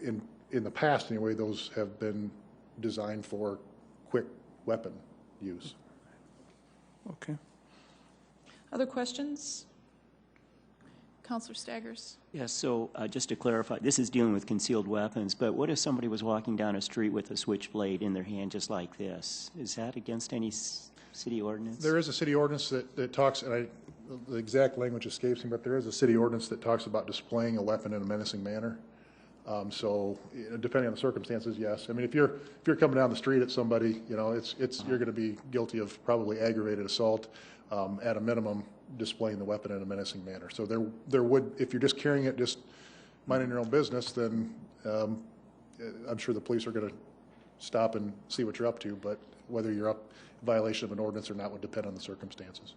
in the past anyway, those have been designed for quick weapon use. Okay. Other questions? Councilor Staggers. Yes, so just to clarify, this is dealing with concealed weapons, but what if somebody was walking down a street with a switchblade in their hand just like this? Is that against any city ordinance? There is a city ordinance that talks, and the exact language escapes me, but there is a city ordinance that talks about displaying a weapon in a menacing manner. So depending on the circumstances, yes. I mean, if you're coming down the street at somebody, you're going to be guilty of probably aggravated assault, at a minimum, displaying the weapon in a menacing manner. So there would, if you're just carrying it, just minding your own business, then I'm sure the police are going to stop and see what you're up to, but whether you're up in violation of an ordinance or not would depend on the circumstances.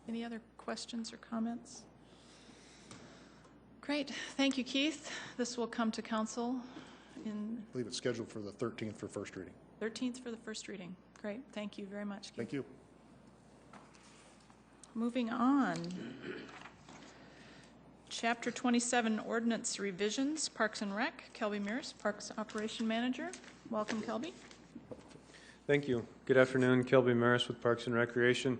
Any other questions or comments? Great, thank you, Keith. This will come to council in I believe it's scheduled for the 13th for first reading. 13th for the first reading. Great, thank you very much, Keith. Thank you. Moving on. Chapter 27 Ordinance Revisions, Parks and Rec. Kelby Mears, Parks Operation Manager. Welcome, Kelby. Thank you. Good afternoon. Kelby Maris with Parks and Recreation.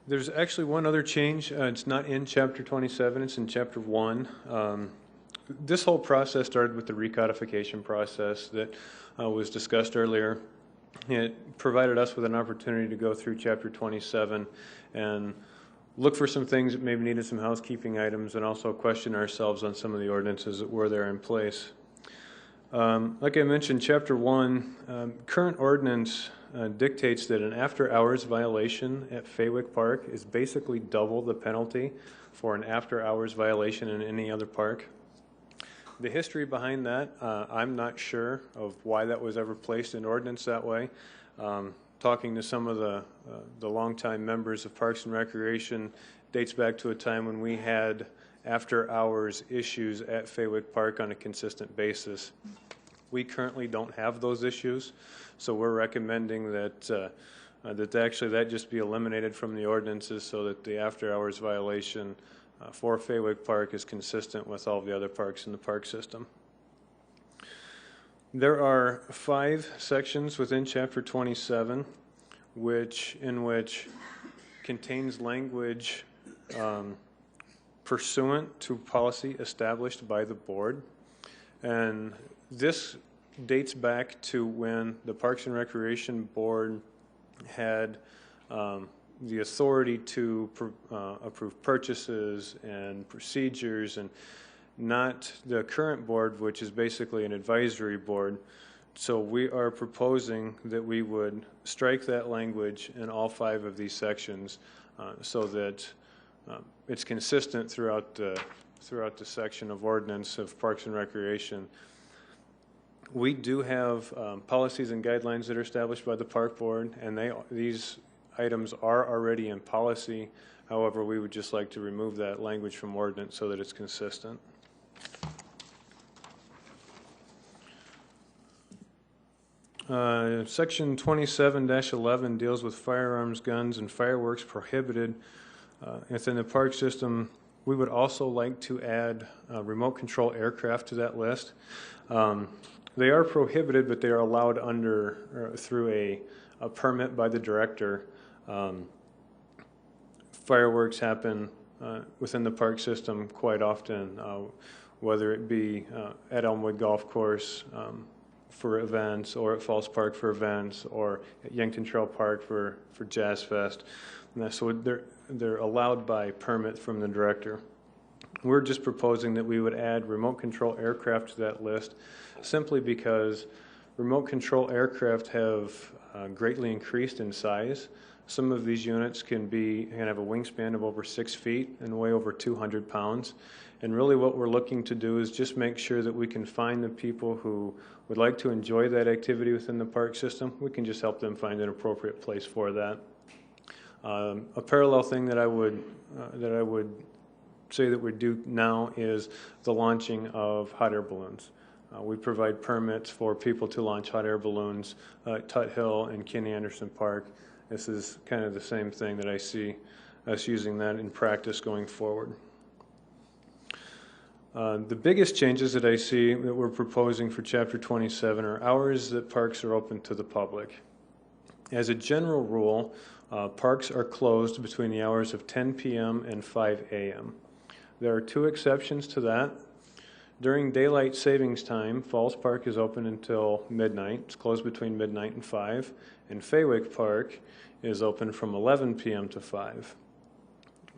There's actually one other change. It's not in Chapter 27. It's in Chapter 1. This whole process started with the recodification process that was discussed earlier. It provided us with an opportunity to go through Chapter 27 and look for some things that maybe needed some housekeeping items, and also question ourselves on some of the ordinances that were there in place. Like I mentioned, Chapter 1, current ordinance dictates that an after-hours violation at Faywick Park is basically double the penalty for an after-hours violation in any other park. The history behind that, I'm not sure of why that was ever placed in ordinance that way. Talking to some of the longtime members of Parks and Recreation, dates back to a time when we had after-hours issues at Faywick Park on a consistent basis. We currently don't have those issues, so we're recommending that that just be eliminated from the ordinances so that the after-hours violation for Faywick Park is consistent with all the other parks in the park system. There are 5 sections within Chapter 27 which contains language pursuant to policy established by the board. And this dates back to when the Parks and Recreation Board had the authority to approve purchases and procedures, and not the current board, which is basically an advisory board. So we are proposing that we would strike that language in all 5 of these sections so that it's consistent throughout the section of ordinance of Parks and Recreation. We do have policies and guidelines that are established by the Park Board, and these items are already in policy. However, we would just like to remove that language from ordinance so that it's consistent. Section 27-11 deals with firearms, guns, and fireworks prohibited within the park system. We would also like to add remote control aircraft to that list. They are prohibited, but they are allowed through a permit by the director. Fireworks happen within the park system quite often, whether it be at Elmwood Golf Course for events, or at Falls Park for events, or at Yankton Trail Park for Jazz Fest. And so they're allowed by permit from the director. We're just proposing that we would add remote control aircraft to that list, simply because remote control aircraft have greatly increased in size. Some of these units can have a wingspan of over 6 feet and weigh over 200 pounds. And really what we're looking to do is just make sure that we can find the people who would like to enjoy that activity within the park system. We can just help them find an appropriate place for that. A parallel thing that I would say that we do now is the launching of hot air balloons. We provide permits for people to launch hot air balloons at Tut Hill and Kenny Anderson Park. This is kind of the same thing that I see us using that in practice going forward. The biggest changes that I see that we're proposing for Chapter 27 are hours that parks are open to the public. As a general rule, parks are closed between the hours of 10 p.m. and 5 a.m. There are 2 exceptions to that. During daylight savings time, Falls Park is open until midnight. It's closed between midnight and 5. And Faywick Park is open from 11 p.m. to 5.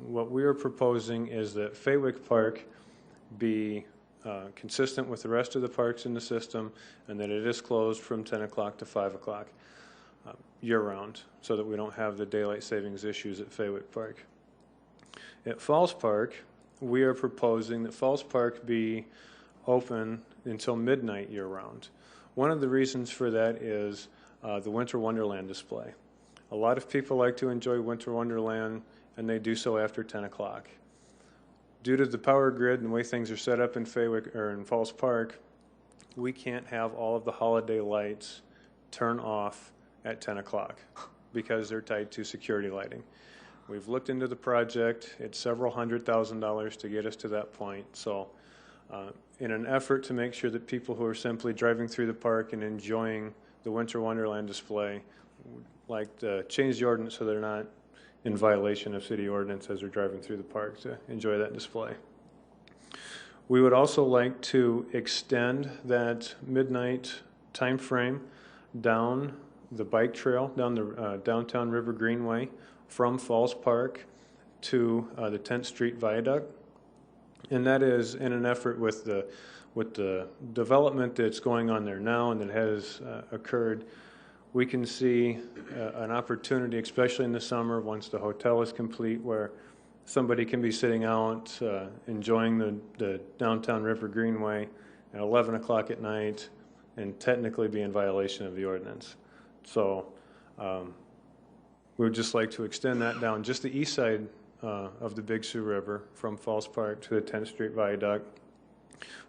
What we are proposing is that Faywick Park be consistent with the rest of the parks in the system, and that it is closed from 10 o'clock to 5 o'clock year-round, so that we don't have the daylight savings issues at Faywick Park. At Falls Park, we are proposing that Falls Park be open until midnight year-round. One of the reasons for that is the Winter Wonderland display. A lot of people like to enjoy Winter Wonderland, and they do so after 10 o'clock. Due to the power grid and the way things are set up in Faywick or in Falls Park, we can't have all of the holiday lights turn off at 10 o'clock because they're tied to security lighting. We've looked into the project. It's several $100,000s to get us to that point. So in an effort to make sure that people who are simply driving through the park and enjoying the Winter Wonderland display would like to change the ordinance so they're not in violation of city ordinance as they're driving through the park to enjoy that display. We would also like to extend that midnight time frame down the bike trail, down the downtown River Greenway from Falls Park to the 10th Street Viaduct. And that is in an effort with the development that's going on there now and that has occurred. We can see an opportunity, especially in the summer once the hotel is complete, where somebody can be sitting out enjoying the downtown River Greenway at 11 o'clock at night and technically be in violation of the ordinance. So we would just like to extend that down just the east side of the Big Sioux River from Falls Park to the 10th Street Viaduct.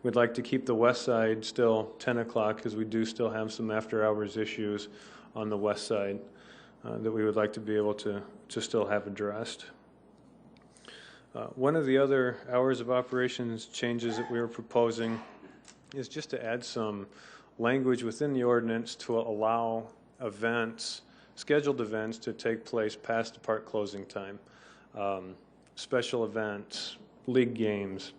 We'd like to keep the west side still 10 o'clock because we do still have some after hours issues on the west side that we would like to be able to still have addressed. One of the other hours of operations changes that we were proposing is just to add some language within the ordinance to allow events, scheduled events, to take place past the park closing time. Special events, league games,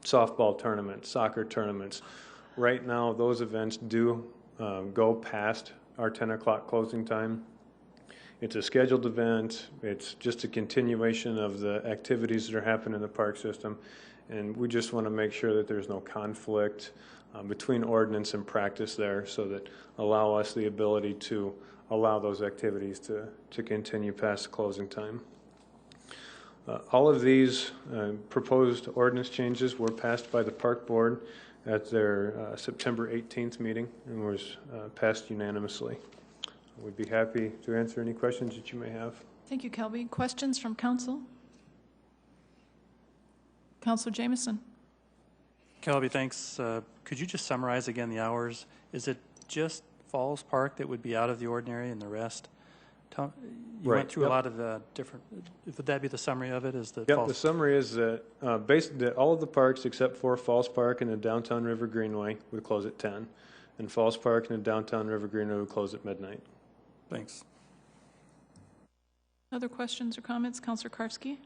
softball tournaments, soccer tournaments. Right now, those events do go past our 10 o'clock closing time. It's a scheduled event. It's just a continuation of the activities that are happening in the park system. And we just want to make sure that there's no conflict between ordinance and practice there so that allow us the ability to allow those activities to continue past the closing time. All of these proposed ordinance changes were passed by the Park Board at their September 18th meeting and was passed unanimously. We'd be happy to answer any questions that you may have. Thank you, Kelby. Questions from council? Councilor Jameson. Kelby, thanks. Could you just summarize again the hours? Is it just Falls Park that would be out of the ordinary and the rest? You went through a lot of the different, would that be the summary of it? Is the Yep, the summary is that basically all of the parks except for Falls Park and the downtown River Greenway would close at 10, and Falls Park and the downtown River Greenway would close at midnight. Thanks. Other questions or comments? Councilor Karski.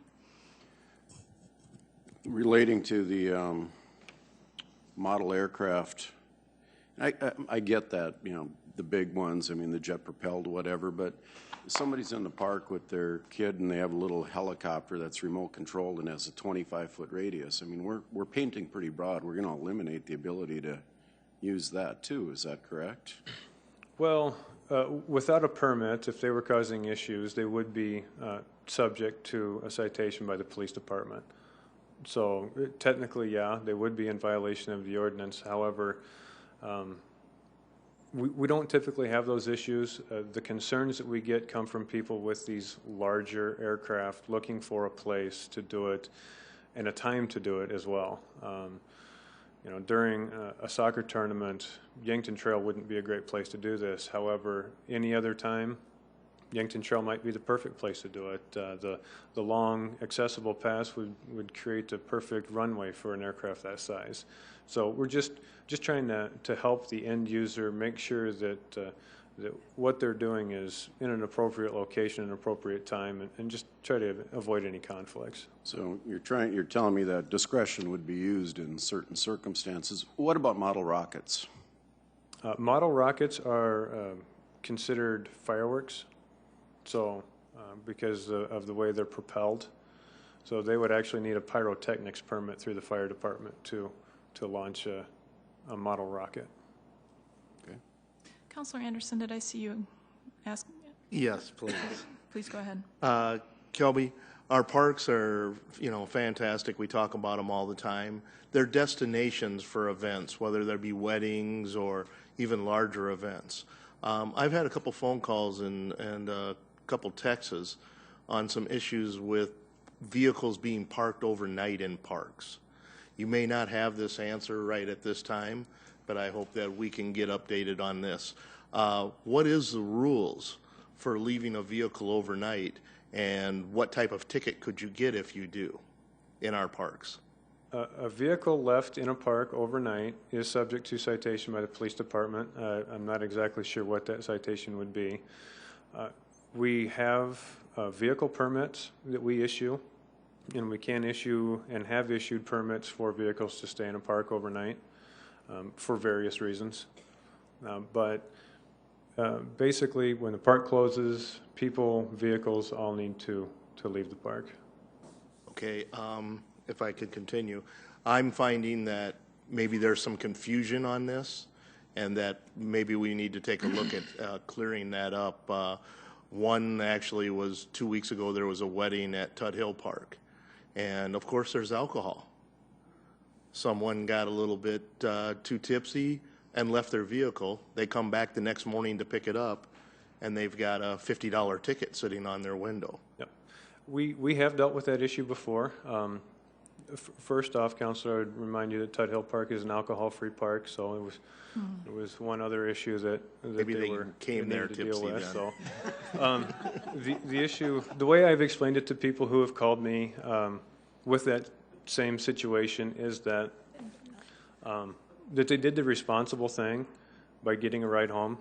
Relating to the model aircraft, I get that, you know, the big ones, I mean, the jet propelled, whatever, but somebody's in the park with their kid and they have a little helicopter that's remote controlled and has a 25-foot radius. I mean, we're painting pretty broad. We're going to eliminate the ability to use that too. Is that correct? Well, without a permit, if they were causing issues, they would be subject to a citation by the police department. So technically, yeah, they would be in violation of the ordinance. However, we don't typically have those issues. The concerns that we get come from people with these larger aircraft looking for a place to do it and a time to do it as well. You know, during a soccer tournament, Yankton Trail wouldn't be a great place to do this. However, any other time, Yankton Trail might be the perfect place to do it. The long, accessible pass would create a perfect runway for an aircraft that size. So we're just trying to help the end user make sure that that what they're doing is in an appropriate location, an appropriate time, and just try to avoid any conflicts. So you're telling me that discretion would be used in certain circumstances. What about model rockets? Model rockets are considered fireworks, so because of the way they're propelled. So they would actually need a pyrotechnics permit through the fire department to launch a model rocket. Okay. Councilor Anderson, did I see you ask? Yes, please. Please go ahead. Kelby, Our parks are, fantastic. We talk about them all the time. They're destinations for events, whether there be weddings or even larger events. I've had a couple phone calls and a couple texts on some issues with vehicles being parked overnight in parks. You may not have this answer right at this time, but I hope that we can get updated on this. What is the rules for leaving a vehicle overnight, and what type of ticket could you get if you do in our parks? A vehicle left in a park overnight is subject to citation by the police department. I'm not exactly sure what that citation would be. We have vehicle permits that we issue, and we can issue and have issued permits for vehicles to stay in a park overnight for various reasons. Basically, when the park closes, people, vehicles all need to leave the park. Okay, if I could continue. I'm finding that maybe there's some confusion on this, and that maybe we need to take a look at clearing that up. One actually was 2 weeks ago. There was a wedding at Tut Hill Park, and of course there's alcohol. Someone got a little bit too tipsy and left their vehicle. They come back the next morning to pick it up, and they've got a $50 ticket sitting on their window. Yep. We have dealt with that issue before. First off, Councilor, I would remind you that Tut Hill Park is an alcohol-free park, so it was one other issue that Maybe they came there to deal tipsy with. then. So, the issue, the way I've explained it to people who have called me with that same situation is that that they did the responsible thing by getting a ride home,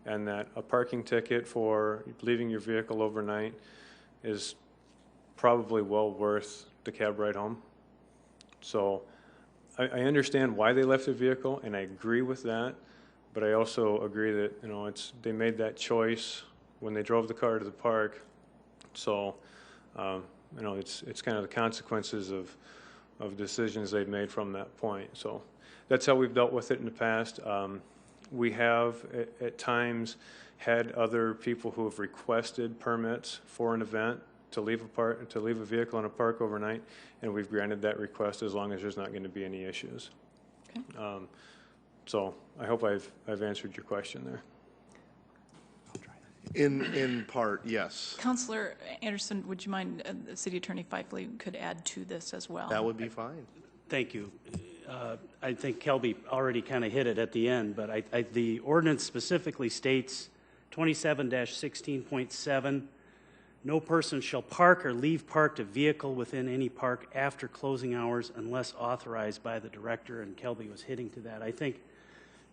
and that a parking ticket for leaving your vehicle overnight is probably well worth the cab ride home. So I understand why they left the vehicle, and I agree with that, but I also agree that they made that choice when they drove the car to the park. So it's kind of the consequences of decisions they've made from that point. So that's how we've dealt with it in the past. We have at times had other people who have requested permits for an event to leave a vehicle in a park overnight, and we've granted that request as long as there's not going to be any issues. Okay. So I hope I've answered your question there. In part, yes. Councilor Anderson, would you mind, the City Attorney Fifley could add to this as well? That would be fine. Thank you. I think Kelby already kind of hit it at the end, but the ordinance specifically states 27-16.7, no person shall park or leave parked a vehicle within any park after closing hours unless authorized by the director, and Kelby was hitting to that. I think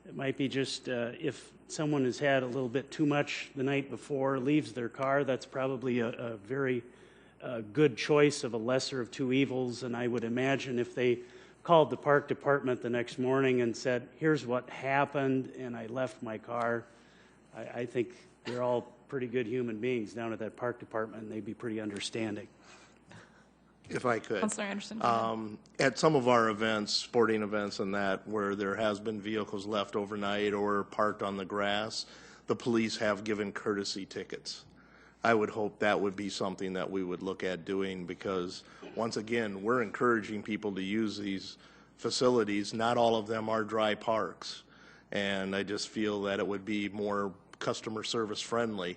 it might be just if someone has had a little bit too much the night before, leaves their car, that's probably a very good choice of a lesser of two evils, and I would imagine if they called the park department the next morning and said, here's what happened, and I left my car, I think they're all pretty good human beings down at that park department, and they'd be pretty understanding. If I could. Councilor Anderson. At some of our events, sporting events and that, where there has been vehicles left overnight or parked on the grass, the police have given courtesy tickets. I would hope that would be something that we would look at doing, because once again, we're encouraging people to use these facilities. Not all of them are dry parks, and I just feel that it would be more customer service friendly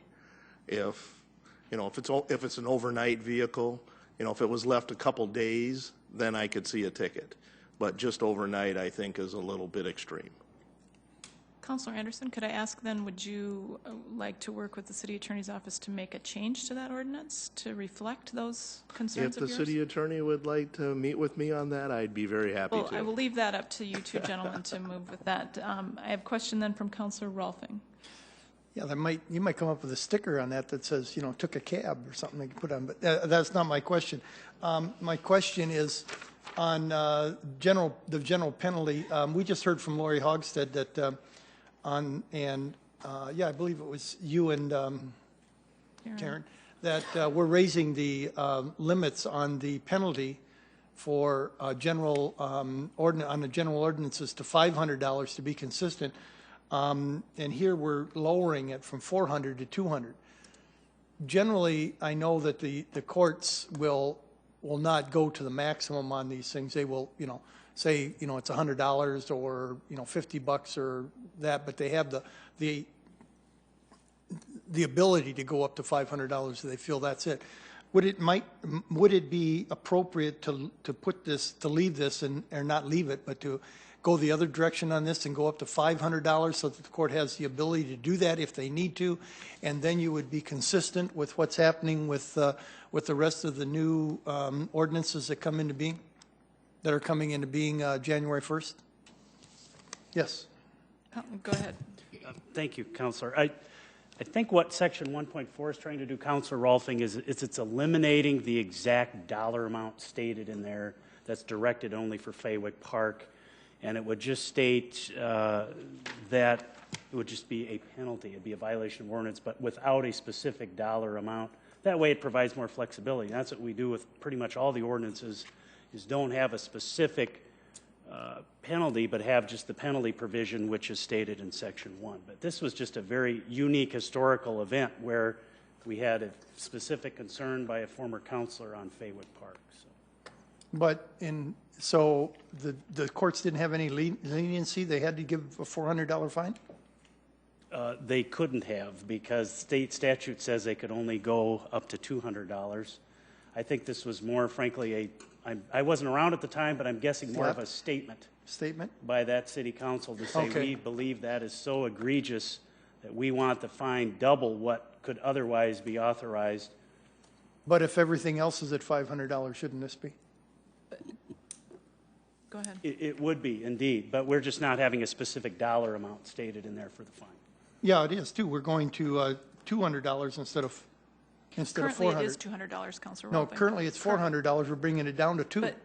if it's an overnight vehicle. If it was left a couple days, then I could see a ticket. But just overnight, I think, is a little bit extreme. Councilor Anderson, could I ask then, would you like to work with the City Attorney's Office to make a change to that ordinance to reflect those concerns of yours? If the City Attorney would like to meet with me on that, I'd be very happy to. Well, I will leave that up to you two gentlemen to move with that. I have a question then from Councilor Rolfing. Yeah, you might come up with a sticker on that says, took a cab or something they can put on, but that's not my question. My question is on the general penalty. We just heard from Lori Hogstead that I believe it was you and Karen, that we're raising the limits on the penalty for general ordinances to $500 to be consistent. And here we're lowering it from $400 to $200. generally, I know that the courts will not go to the maximum on these things. They will, say, it's $100 or, $50 or that, but they have the ability to go up to $500 if they feel that's it. Would it be appropriate to leave this or not leave it, but to go the other direction on this and go up to $500 so that the court has the ability to do that if they need to, and then you would be consistent with what's happening with the rest of the new ordinances that are coming into being January 1st? Yes. Go ahead. Thank you, Councilor. I think what Section 1.4 is trying to do, Councilor Rolfing, is it's eliminating the exact dollar amount stated in there that's directed only for Faywick Park, and it would just state that it would just be a penalty. It'd be a violation of ordinance, but without a specific dollar amount. That way it provides more flexibility. That's what we do with pretty much all the ordinances, is don't have a specific penalty, but have just the penalty provision which is stated in Section 1. But this was just a very unique historical event where we had a specific concern by a former councilor on Faywick Park. So the courts didn't have any leniency? They had to give a $400 fine? They couldn't have, because state statute says they could only go up to $200. I think this was more, frankly, I wasn't around at the time, but I'm guessing more of a statement by that city council to say, we believe that is so egregious that we want the fine double what could otherwise be authorized. But if everything else is at $500, shouldn't this be? Go ahead. It would be, indeed, but we're just not having a specific dollar amount stated in there for the fine. Yeah, it is, too. We're going to $200 instead of $400. Currently, it is $200, Councilor No, Rolfing. currently it's $400. We're bringing it down to $200. But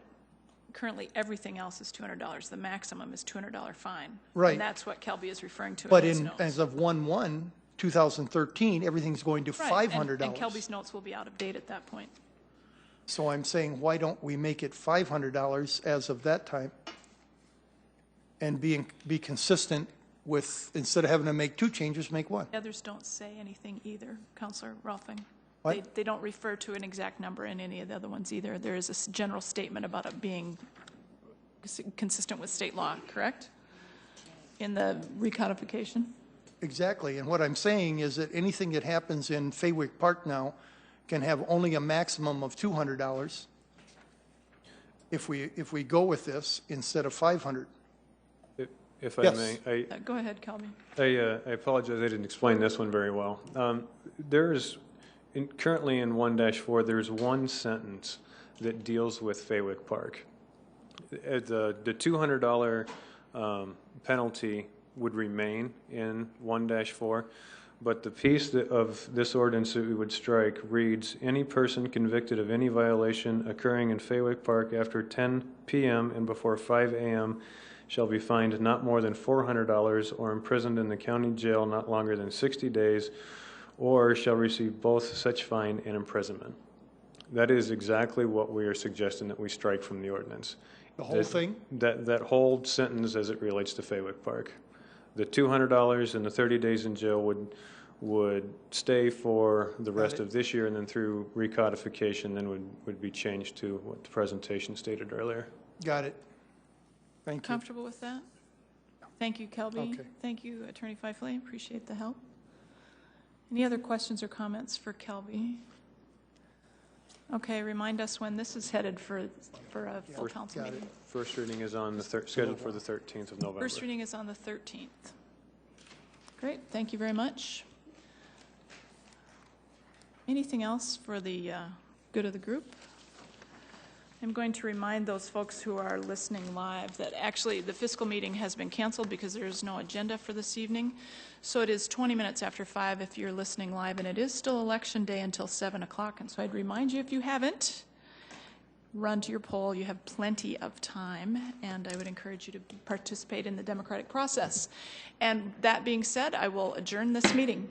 currently, everything else is $200. The maximum is $200 fine. Right. And that's what Kelby is referring to But in his notes. as of 1/1/2013, everything's going to $500. And Kelby's notes will be out of date at that point. So I'm saying, why don't we make it $500 as of that time and be consistent with, instead of having to make two changes, make one? The others don't say anything either, Councilor Rolfing. What? They don't refer to an exact number in any of the other ones either. There is a general statement about it being consistent with state law, correct? In the recodification? Exactly. And what I'm saying is that anything that happens in Faywick Park now can have only a maximum of $200 if we go with this instead of $500. If I Yes. may, Go ahead, Kelby. I apologize, I didn't explain this one very well. There's, currently in 1-4, there's one sentence that deals with Faywick Park. The $200 penalty would remain in 1-4, but the piece of this ordinance that we would strike reads, any person convicted of any violation occurring in Faywick Park after 10 p.m. and before 5 a.m. shall be fined not more than $400 or imprisoned in the county jail not longer than 60 days, or shall receive both such fine and imprisonment. That is exactly what we are suggesting that we strike from the ordinance. The whole thing? That whole sentence as it relates to Faywick Park. The $200 and the 30 days in jail would stay for the rest of this year, and then through recodification then would be changed to what the presentation stated earlier. Got it. Thank you. Comfortable with that? Thank you, Kelby. Okay. Thank you, Attorney Feifley. Appreciate the help. Any other questions or comments for Kelby? Okay, remind us when this is headed for a full council got it. meeting. First reading is on the scheduled for the 13th of November. First reading is on the 13th. Great, thank you very much. Anything else for the good of the group? I'm going to remind those folks who are listening live that actually the fiscal meeting has been canceled because there is no agenda for this evening. So it is 20 minutes after 5 if you're listening live, and it is still election day until 7 o'clock. And so I'd remind you, if you haven't, run to your poll. You have plenty of time, and I would encourage you to participate in the democratic process. And that being said, I will adjourn this meeting.